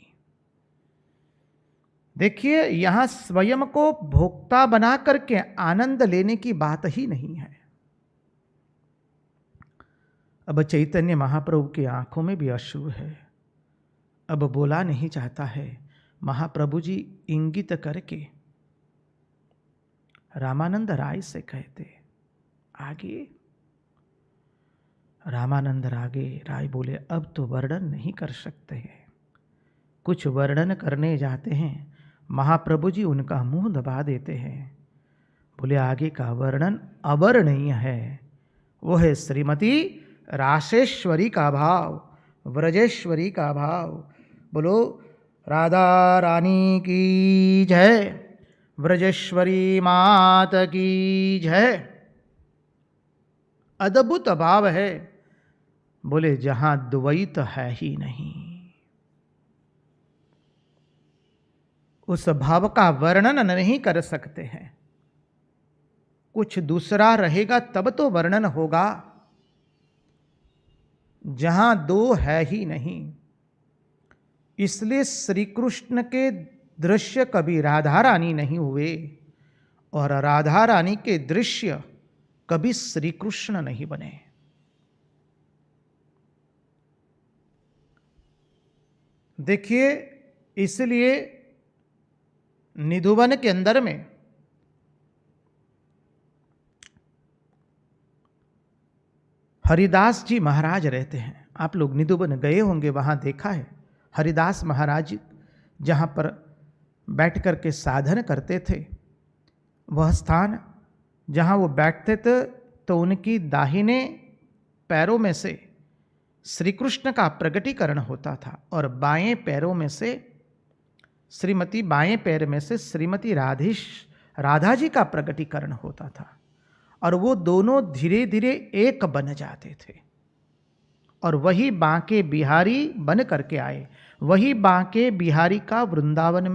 देखिए यहां स्वयं को भोक्ता बना करके आनंद लेने की बात ही नहीं है। अब चैतन्य महाप्रभु की आंखों में भी अश्रु है, अब बोला नहीं चाहता है। महाप्रभु जी इंगित करके रामानंद राय से कहते, आगे। रामानंद राय बोले, अब तो वर्णन नहीं कर सकते हैं। कुछ वर्णन करने जाते हैं, महाप्रभु जी उनका मुंह दबा देते हैं। बोले, आगे का वर्णन अवर्णनीय है। वो है श्रीमती राशेश्वरी का भाव, व्रजेश्वरी का भाव। बोलो राधा रानी की जय, व्रजेश्वरी मात की जय। अद्भुत भाव है। बोले, जहां द्वैत है ही नहीं, उस भाव का वर्णन नहीं कर सकते हैं। कुछ दूसरा रहेगा तब तो वर्णन होगा, जहां दो है ही नहीं। इसलिए श्री कृष्ण के दृश्य कभी राधा रानी नहीं हुए, और राधा रानी के दृश्य कभी श्री कृष्ण नहीं बने। देखिए, इसलिए निधुवन के अंदर में हरिदास जी महाराज रहते हैं। आप लोग निधुवन गए होंगे, वहां देखा है। हरिदास महाराज जहां पर बैठ करके साधन करते थे, वह स्थान जहां वो बैठते थे, तो उनकी दाहिने पैरों में से श्री कृष्ण का प्रगटीकरण होता था, और बाएं पैरों में से बाएं पैर में से श्रीमती राधा जी का प्रगटीकरण होता था। और वो दोनों धीरे धीरे एक बन जाते थे, और वही बांके बिहारी बन करके आए। वही बांके बिहारी का वृंदावन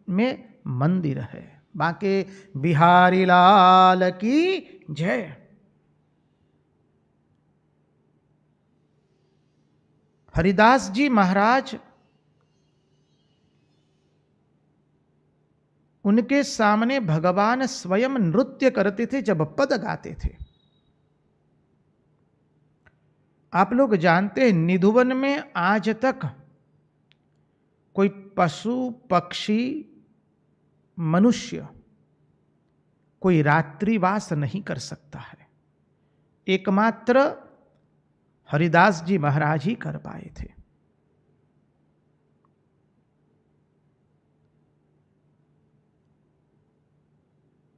में मंदिर है। बांके बिहारी लाल की जय। हरिदास जी महाराज, उनके सामने भगवान स्वयं नृत्य करते थे जब पद गाते थे। आप लोग जानते हैं, निधुवन में आज तक कोई पशु पक्षी मनुष्य कोई रात्रिवास नहीं कर सकता है। एकमात्र हरिदास जी महाराज ही कर पाए थे।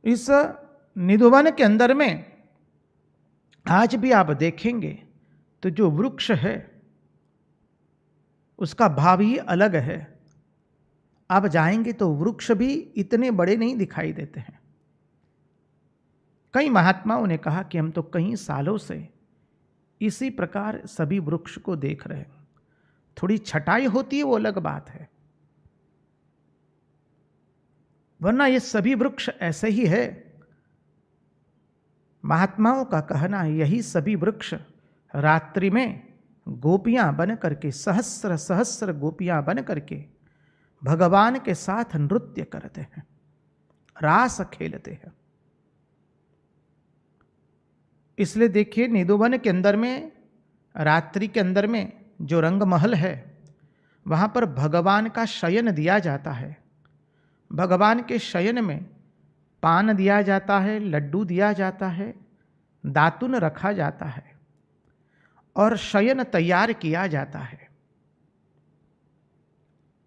इस निधुवन के अंदर में आज भी आप देखेंगे तो जो वृक्ष है उसका भाव ही अलग है। आप जाएंगे तो वृक्ष भी इतने बड़े नहीं दिखाई देते हैं। कई महात्माओं ने कहा कि हम तो कई सालों से इसी प्रकार सभी वृक्ष को देख रहे हैं। थोड़ी छटाई होती है वो अलग बात है, वरना ये सभी वृक्ष ऐसे ही है। महात्माओं का कहना है यही सभी वृक्ष रात्रि में गोपियां बन करके, सहस्र सहस्र गोपियां बन करके भगवान के साथ नृत्य करते हैं, रास खेलते हैं। इसलिए देखिए, निधुवन के अंदर में रात्रि के अंदर में जो रंग महल है, वहां पर भगवान का शयन दिया जाता है। भगवान के शयन में पान दिया जाता है, लड्डू दिया जाता है, दातुन रखा जाता है और शयन तैयार किया जाता है।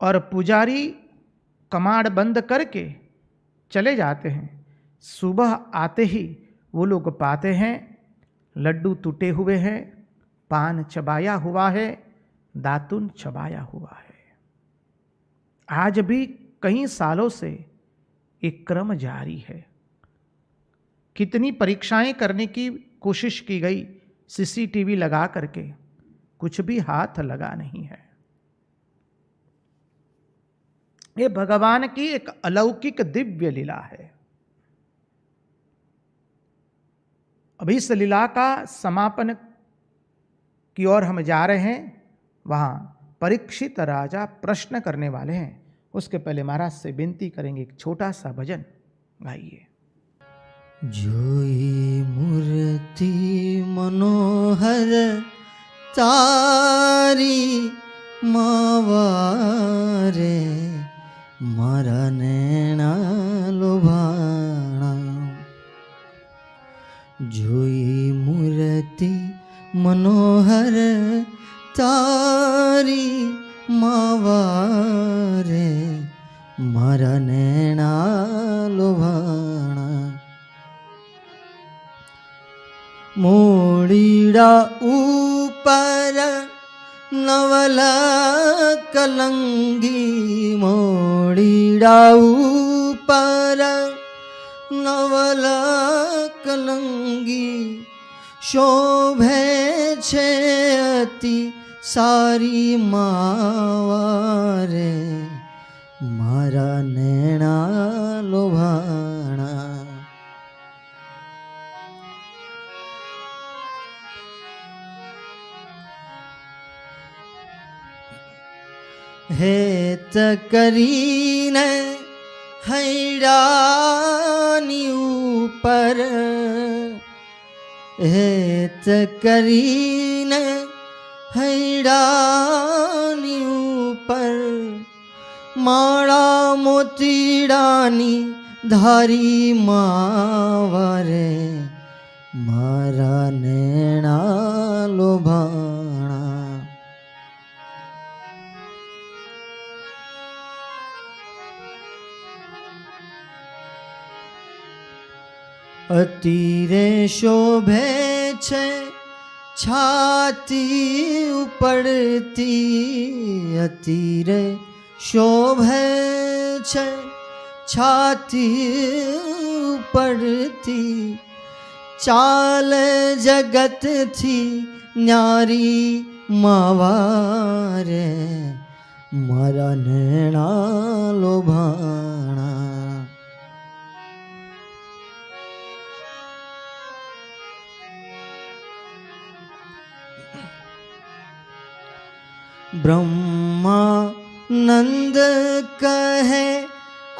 और पुजारी कमाड़ बंद करके चले जाते हैं। सुबह आते ही वो लोग पाते हैं लड्डू टूटे हुए हैं, पान चबाया हुआ है, दातुन चबाया हुआ है। आज भी कई सालों से एक क्रम जारी है। कितनी परीक्षाएं करने की कोशिश की गई, सीसीटीवी लगा करके, कुछ भी हाथ लगा नहीं है। ये भगवान की एक अलौकिक दिव्य लीला है। अभी इस लीला का समापन की ओर हम जा रहे हैं। वहां परीक्षित राजा प्रश्न करने वाले हैं। उसके पहले महाराज से विनती करेंगे, एक छोटा सा भजन गाइए। जोई मूर्ति मनोहर તારી માવારે મારા નેણા લોભાણા જોઈ મૂર્તિ મનોહર તારી માવારે મારા નેણા લોભાણા મોડીડા ઉપર નવલા કલંગી મોડીડા ઉપર નવલા કલંગી શોભે છે અતિ સારી માવારે મારા નેણા લોભાણા હેત કરીને હૈડાની ઉપર હેત કરીને હૈડાની ઉપર માળા મોતીડાની ધારી માવારે મારા નેણા લોભાણા અતિરે શોભે છે છાતી ઉપડતી અતિરે શોભે છે છાતી ઉપડતી ચાલ જગતથી ન્યારી માવારે મારા નેણા લોભાણા બ્રહ્માનંદ કહે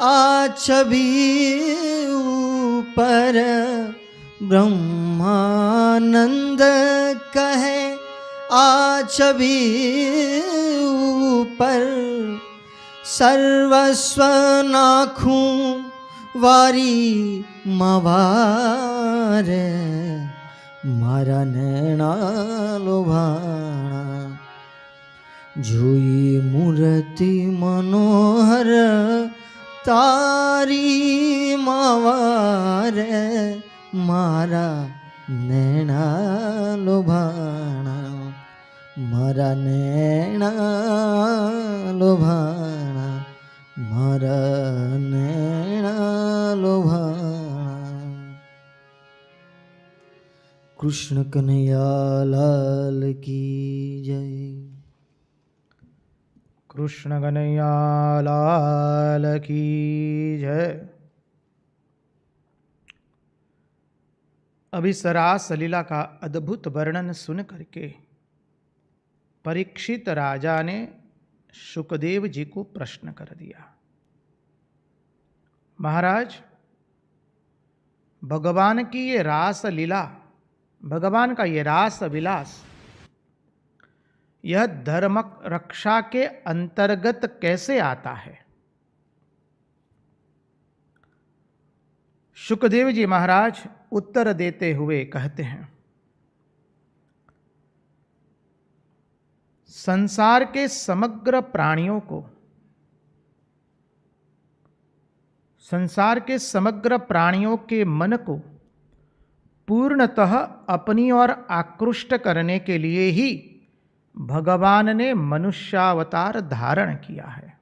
આ છબી ઉપર બ્રહ્માનંદ કહે આ છબી ઉપર સર્વસ્વ નાખું વારી માવારે મારા નેણા લોભાણા જોઈ મૂર્તિ મનોહર તારી માવારે મારા નેણા લોભાણા મારા નેણા લોભાણા મારા નેણા લોભાણા કૃષ્ણ કનૈયા લાલ કી જય कृष्ण कन्हैया लाल की जय। अभी सरास लीला का अद्भुत वर्णन सुन करके परीक्षित राजा ने शुकदेव जी को प्रश्न कर दिया, महाराज भगवान की ये रास लीला, भगवान का ये रास विलास, यह धर्म रक्षा के अंतर्गत कैसे आता है? शुकदेव जी महाराज उत्तर देते हुए कहते हैं, संसार के समग्र प्राणियों को, संसार के समग्र प्राणियों के मन को पूर्णतः अपनी ओर आकृष्ट करने के लिए ही भगवान ने मनुष्यावतार धारण किया है।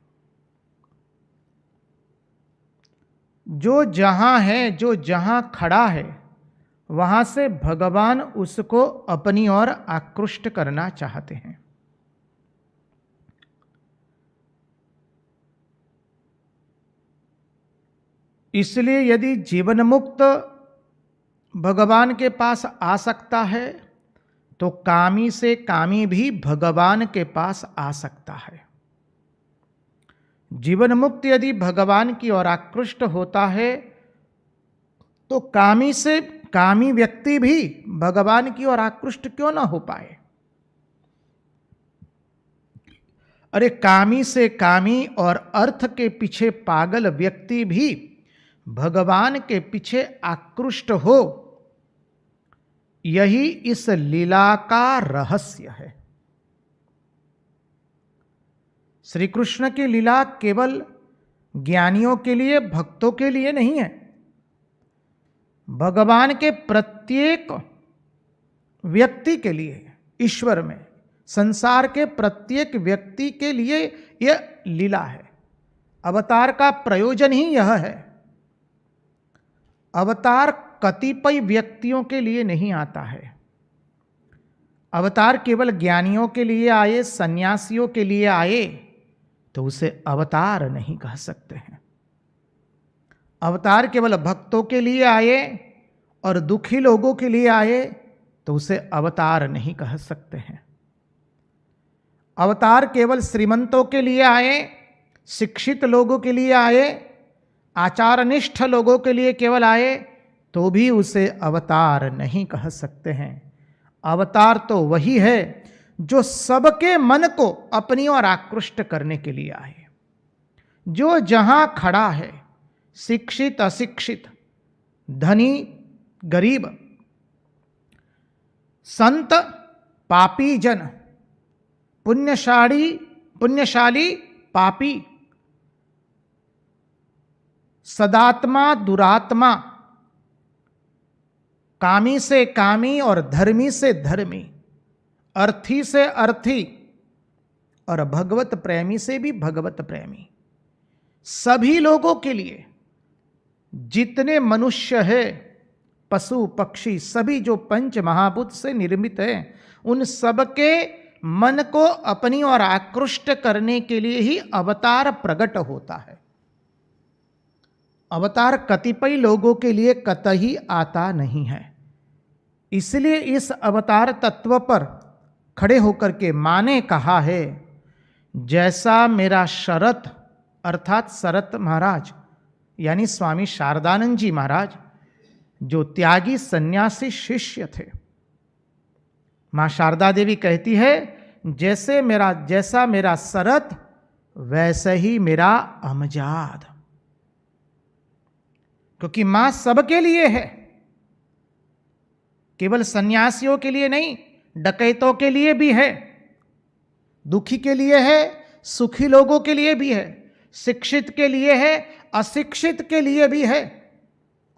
जो जहां है, जो जहां खड़ा है, वहां से भगवान उसको अपनी ओर आकृष्ट करना चाहते हैं। इसलिए यदि जीवन मुक्त भगवान के पास आ सकता है तो कामी से कामी भी भगवान के पास आ सकता है। जीवन मुक्त यदि भगवान की ओर आकृष्ट होता है तो कामी से कामी व्यक्ति भी भगवान की ओर आकृष्ट क्यों ना हो पाए। अरे कामी से कामी और अर्थ के पीछे पागल व्यक्ति भी भगवान के पीछे आकृष्ट हो, यही इस लीला का रहस्य है। श्री कृष्ण की लीला केवल ज्ञानियों के लिए, भक्तों के लिए नहीं है। भगवान के प्रत्येक व्यक्ति के लिए, ईश्वर में संसार के प्रत्येक व्यक्ति के लिए यह लीला है। अवतार का प्रयोजन ही यह है। अवतार कतिपय व्यक्तियों के लिए नहीं आता है। अवतार केवल ज्ञानियों के लिए आए, सन्यासियों के लिए आए तो उसे अवतार नहीं कह सकते हैं। अवतार केवल भक्तों के लिए आए और दुखी लोगों के लिए आए तो उसे अवतार नहीं कह सकते हैं। अवतार केवल श्रीमंतों के लिए आए, शिक्षित लोगों के लिए आए, आचारनिष्ठ लोगों के लिए केवल आए तो भी उसे अवतार नहीं कह सकते हैं। अवतार तो वही है जो सबके मन को अपनी ओर आकृष्ट करने के लिए आए। जो जहां खड़ा है, शिक्षित अशिक्षित, धनी गरीब, संत पापी जन, पुण्यशाली पापी, सदात्मा दुरात्मा, कामी से कामी और धर्मी से धर्मी, अर्थी से अर्थी और भगवत प्रेमी से भी भगवत प्रेमी, सभी लोगों के लिए, जितने मनुष्य है, पशु पक्षी, सभी जो पंच महाभूत से निर्मित है, उन सबके मन को अपनी ओर आकृष्ट करने के लिए ही अवतार प्रकट होता है। अवतार कतिपय लोगों के लिए कतई आता नहीं है। इसलिए इस अवतार तत्व पर खड़े होकर के मां ने कहा है, जैसा मेरा शरत अर्थात शरत महाराज यानी स्वामी शारदानंद जी महाराज जो त्यागी सन्यासी शिष्य थे, मां शारदा देवी कहती है जैसा मेरा शरत वैसे ही मेरा अमजाद, क्योंकि मां सबके लिए है, केवल सन्यासियों के लिए नहीं, डकैतों के लिए भी है, दुखी के लिए है, सुखी लोगों के लिए भी है, शिक्षित के लिए है, अशिक्षित के लिए भी है,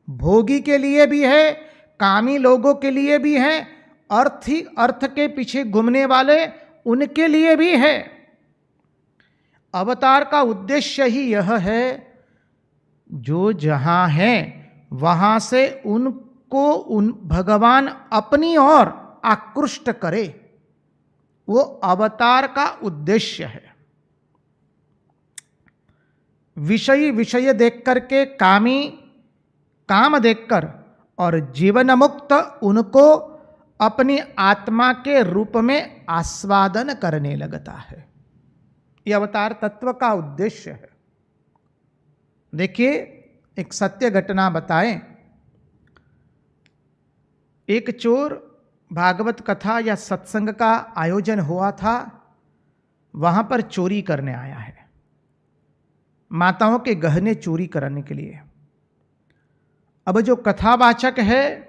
भोगी के लिए भी है, कामी लोगों के लिए भी है, अर्थ के पीछे घूमने वाले उनके लिए भी है। अवतार का उद्देश्य ही यह है, जो जहां है वहां से उन भगवान अपनी ओर आकृष्ट करे, वो अवतार का उद्देश्य है। विषय देख करके काम देखकर और जीवन मुक्त उनको अपनी आत्मा के रूप में आस्वादन करने लगता है। यह अवतार तत्व का उद्देश्य है। देखिए, एक सत्य घटना बताएं। एक चोर भागवत कथा या सत्संग का आयोजन हुआ था, वहां पर चोरी करने आया है, माताओं के गहने चोरी करने के लिए। अब जो कथावाचक है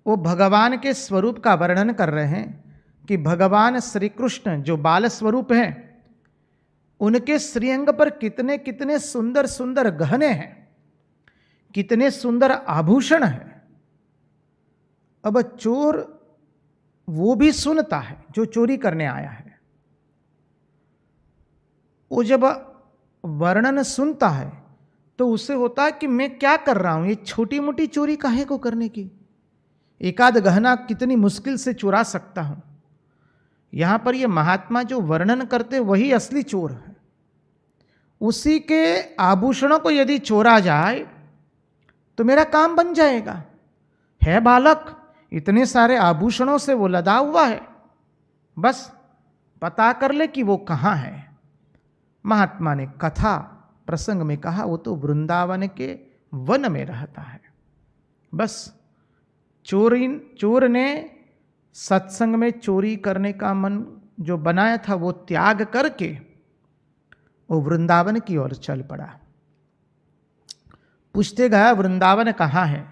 वो भगवान के स्वरूप का वर्णन कर रहे हैं कि भगवान श्री कृष्ण जो बाल स्वरूप हैं, उनके श्रीअंग पर कितने कितने सुंदर सुंदर गहने हैं, कितने सुंदर आभूषण हैं। अब चोर वो भी सुनता है जो चोरी करने आया है। वो जब वर्णन सुनता है तो उसे होता है कि मैं क्या कर रहा हूं, ये छोटी मोटी चोरी काहे को करने की, एकाध गहना कितनी मुश्किल से चुरा सकता हूं। यहां पर ये महात्मा जो वर्णन करते वही असली चोर है। उसी के आभूषणों को यदि चोरा जाए तो मेरा काम बन जाएगा। है बालक, इतने सारे आभूषणों से वो लदा हुआ है, बस पता कर ले कि वो कहाँ है। महात्मा ने कथा प्रसंग में कहा, वो तो वृंदावन के वन में रहता है। बस चोर ने सत्संग में चोरी करने का मन जो बनाया था वो त्याग करके वो वृंदावन की ओर चल पड़ा। पूछते गया वृंदावन कहाँ है।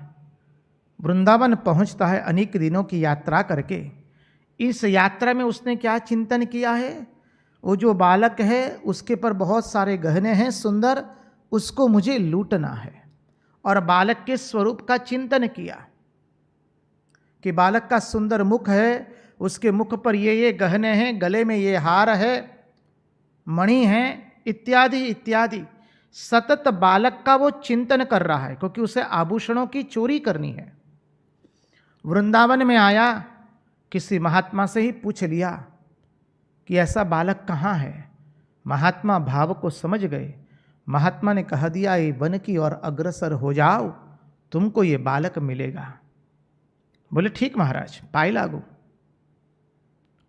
वृंदावन पहुंचता है अनेक दिनों की यात्रा करके। इस यात्रा में उसने क्या चिंतन किया है, वो जो बालक है उसके पर बहुत सारे गहने हैं सुंदर, उसको मुझे लूटना है। और बालक के स्वरूप का चिंतन किया कि बालक का सुंदर मुख है, उसके मुख पर ये गहने हैं, गले में ये हार है, मणि है, इत्यादि इत्यादि। सतत बालक का वो चिंतन कर रहा है, क्योंकि उसे आभूषणों की चोरी करनी है। वृंदावन में आया, किसी महात्मा से ही पूछ लिया कि ऐसा बालक कहाँ है। महात्मा भाव को समझ गए। महात्मा ने कह दिया, ये वन की ओर अग्रसर हो जाओ, तुमको ये बालक मिलेगा। बोले ठीक महाराज, पाई लागू।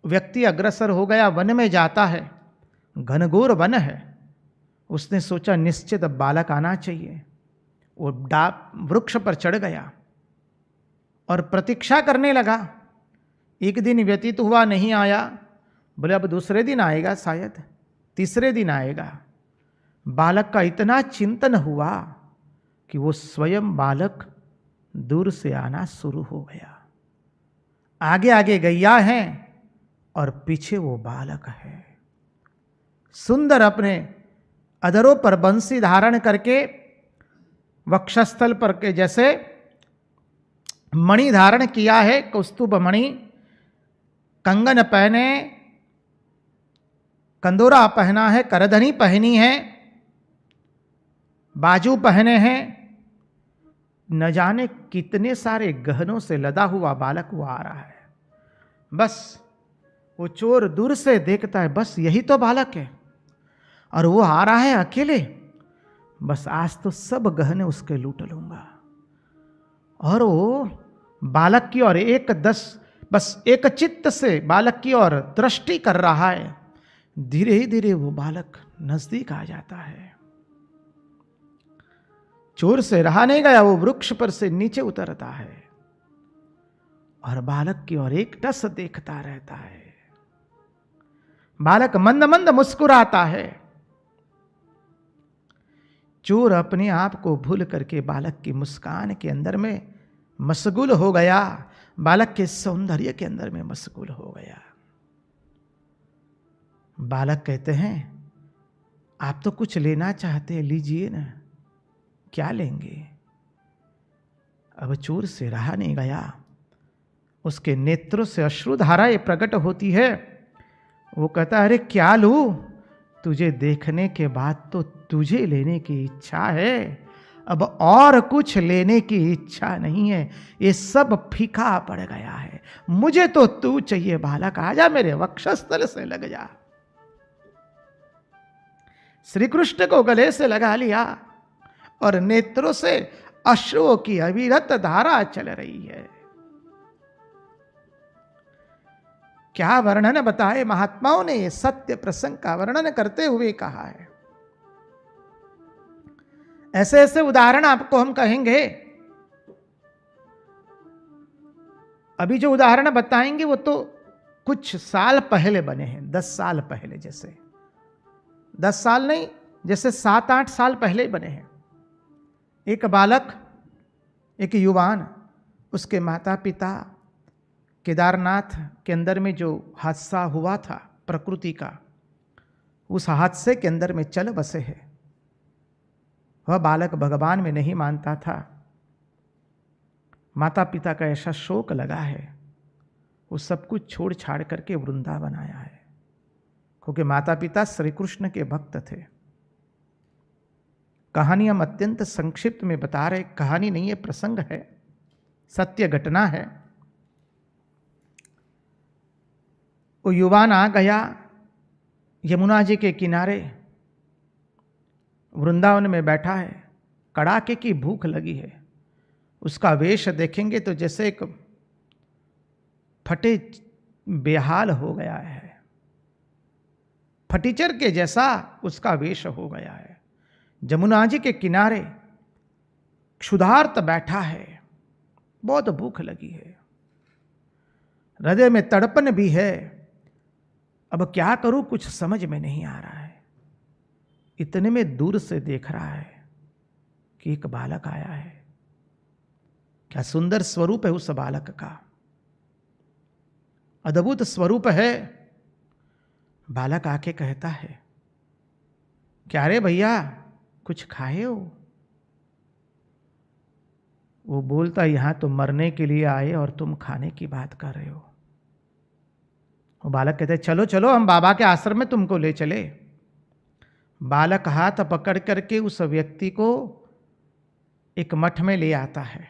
व्यक्ति अग्रसर हो गया, वन में जाता है, घनघोर वन है। उसने सोचा निश्चित अब बालक आना चाहिए। वो वृक्ष पर चढ़ गया और प्रतीक्षा करने लगा। एक दिन व्यतीत हुआ, नहीं आया। बोले अब दूसरे दिन आएगा, शायद तीसरे दिन आएगा। बालक का इतना चिंतन हुआ कि वो स्वयं बालक दूर से आना शुरू हो गया। आगे आगे गैया है और पीछे वो बालक है। सुंदर अपने अधरों पर बंसी धारण करके, वक्षस्थल पर के जैसे मणि धारण किया है, कौस्तुभ मणि, कंगन पहने, कंदोरा पहना है, करधनी पहनी है, बाजू पहने हैं। न जाने कितने सारे गहनों से लदा हुआ बालक वो आ रहा है। बस वो चोर दूर से देखता है, बस यही तो बालक है, और वो आ रहा है अकेले। बस आज तो सब गहने उसके लूट लूंगा। और वो बालक की ओर बस एक चित्त से बालक की ओर दृष्टि कर रहा है। धीरे ही धीरे वो बालक नजदीक आ जाता है। चोर से रहा नहीं गया, वो वृक्ष पर से नीचे उतरता है और बालक की ओर एक टस देखता रहता है। बालक मंद मंद मुस्कुराता है। चोर अपने आप को भूल करके बालक की मुस्कान के अंदर में मशगूल हो गया, बालक के सौंदर्य के अंदर में मशगूल हो गया। बालक कहते हैं, आप तो कुछ लेना चाहते हैं, लीजिए ना, क्या लेंगे। अब चोर से रहा नहीं गया, उसके नेत्रों से अश्रुधाराएं प्रकट होती है। वो कहता है, अरे क्या लूं, तुझे देखने के बाद तो तुझे लेने की इच्छा है, अब और कुछ लेने की इच्छा नहीं है, ये सब फीका पड़ गया है, मुझे तो तू चाहिए। बालक आजा, मेरे वक्षस्थल से लग जा। श्री कृष्ण को गले से लगा लिया और नेत्रों से अश्रुओं की अविरत धारा चल रही है। क्या वर्णन बताए महात्माओं ने, ये सत्य प्रसंग का वर्णन करते हुए कहा है। ऐसे ऐसे उदाहरण आपको हम कहेंगे। अभी जो उदाहरण बताएंगे वो तो कुछ साल पहले बने हैं, 10 साल पहले, जैसे 10 साल नहीं, जैसे 7-8 साल पहले बने हैं। एक बालक, एक युवान, उसके माता पिता केदारनाथ के अंदर में जो हादसा हुआ था प्रकृति का, उस हादसे के अंदर में चल बसे हैं। वह बालक भगवान में नहीं मानता था। माता पिता का ऐसा शोक लगा है, वो सब कुछ छोड़ छाड़ करके वृंदावन आया है, क्योंकि माता पिता श्री कृष्ण के भक्त थे। कहानी हम अत्यंत संक्षिप्त में बता रहे, कहानी नहीं है, प्रसंग है, सत्य घटना है। वो युवान आ गया यमुना जी के किनारे, वृंदावन में बैठा है, कड़ाके की भूख लगी है। उसका वेश देखेंगे तो जैसे एक फटे बेहाल हो गया है, फटीचर के जैसा उसका वेश हो गया है। जमुना जी के किनारे क्षुधार्त बैठा है, बहुत भूख लगी है, हृदय में तड़पन भी है। अब क्या करूं, कुछ समझ में नहीं आ रहा है। इतने में दूर से देख रहा है कि एक बालक आया है। क्या सुंदर स्वरूप है उस बालक का, अद्भुत स्वरूप है। बालक आके कहता है, क्या रे भैया, कुछ खाए हो? वो बोलता, यहां तो मरने के लिए आए और तुम खाने की बात कर रहे हो। वो बालक कहते, चलो चलो हम बाबा के आश्रम में तुमको ले चले। बालक हाथ पकड़ करके उस व्यक्ति को एक मठ में ले आता है,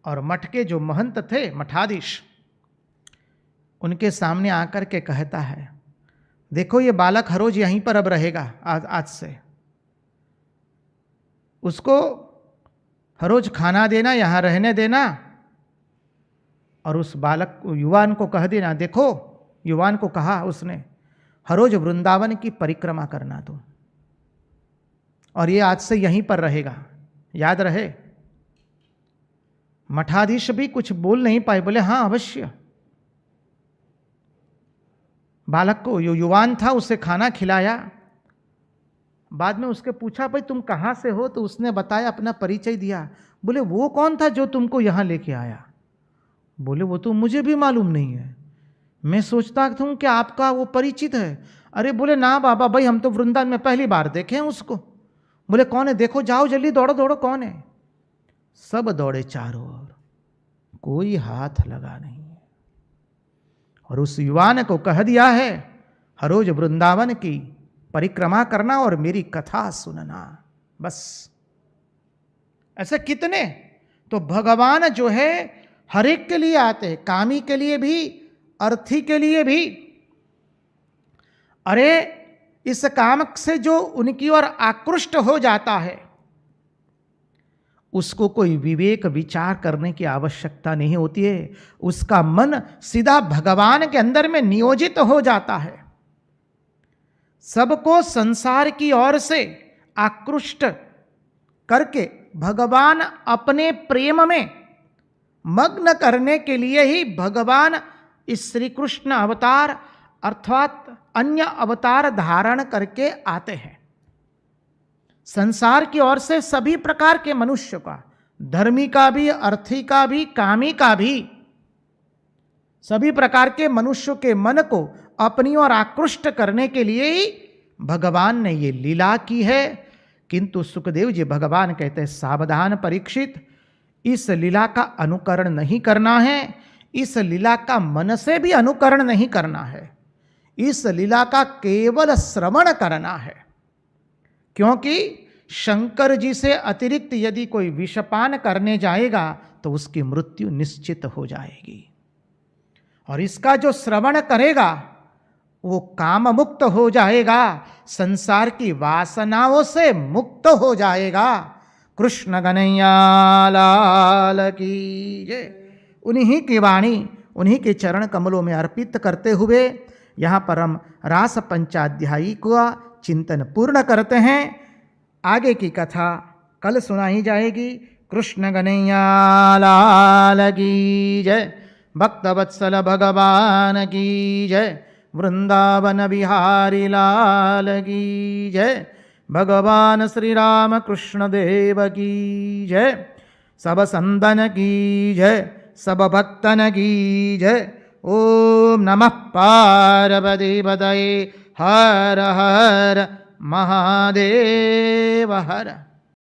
और मठ के जो महंत थे, मठाधीश, उनके सामने आकर के कहता है, देखो ये बालक हर रोज यहीं पर अब रहेगा, आज से उसको हर रोज खाना देना, यहां रहने देना, और उस बालक को, युवान को कह देना, देखो, युवान को कहा उसने, हर रोज वृंदावन की परिक्रमा करना तुम, और ये आज से यहीं पर रहेगा, याद रहे। मठाधीश भी कुछ बोल नहीं पाए, बोले हाँ अवश्य। बालक को, जो युवान था, उसे खाना खिलाया। बाद में उसके पूछा, भाई तुम कहाँ से हो? तो उसने बताया, अपना परिचय दिया। बोले वो कौन था जो तुमको यहाँ लेके आया? बोले वो तो मुझे भी मालूम नहीं है, मैं सोचता हूँ कि आपका वो परिचित है। अरे बोले ना बाबा, भाई हम तो वृंदावन में पहली बार देखे हैं उसको। बोले कौन है? देखो, जाओ जल्दी, दौड़ो दौड़ो, कौन है? सब दौड़े चारों ओर, कोई हाथ लगा नहीं है। और उस युवान को कह दिया है, हर रोज वृंदावन की परिक्रमा करना और मेरी कथा सुनना, बस। ऐसे कितने तो भगवान जो है हर एक के लिए आते हैं, कामी के लिए भी, अर्थी के लिए भी। अरे इस काम से जो उनकी ओर आकृष्ट हो जाता है, उसको कोई विवेक विचार करने की आवश्यकता नहीं होती है, उसका मन सीधा भगवान के अंदर में नियोजित हो जाता है। सबको संसार की ओर से आकृष्ट करके भगवान अपने प्रेम में मग्न करने के लिए ही भगवान इस श्री कृष्ण अवतार अर्थात अन्य अवतार धारण करके आते हैं। संसार की ओर से सभी प्रकार के मनुष्य का, धर्मी का भी, अर्थी का भी, कामी का भी, सभी प्रकार के मनुष्यों के मन को अपनी ओर आकृष्ट करने के लिए ही भगवान ने ये लीला की है। किंतु सुखदेव जी भगवान कहते हैं, सावधान परीक्षित, इस लीला का अनुकरण नहीं करना है, इस लीला का मन से भी अनुकरण नहीं करना है, इस लीला का केवल श्रवण करना है। क्योंकि शंकर जी से अतिरिक्त यदि कोई विषपान करने जाएगा तो उसकी मृत्यु निश्चित हो जाएगी, और इसका जो श्रवण करेगा वो काम मुक्त हो जाएगा, संसार की वासनाओं से मुक्त हो जाएगा। कृष्ण कन्हैया लाल की जय। उन्हीं की वाणी, उन्हीं के चरण कमलों में अर्पित करते हुए यहाँ पर हम रास पंचाध्यायी का चिंतन पूर्ण करते हैं। आगे की कथा कल सुनाई जाएगी। कृष्ण कन्हैया लाल की जय। भक्तवत्सल भगवान की जय। वृंदावन बिहारी लाल की जय। भगवान श्री राम कृष्ण देव की जय। सब संतन की जय, सब भक्तन की जय। ओम नमः पार्वती पतये। हर हर महादेव हर।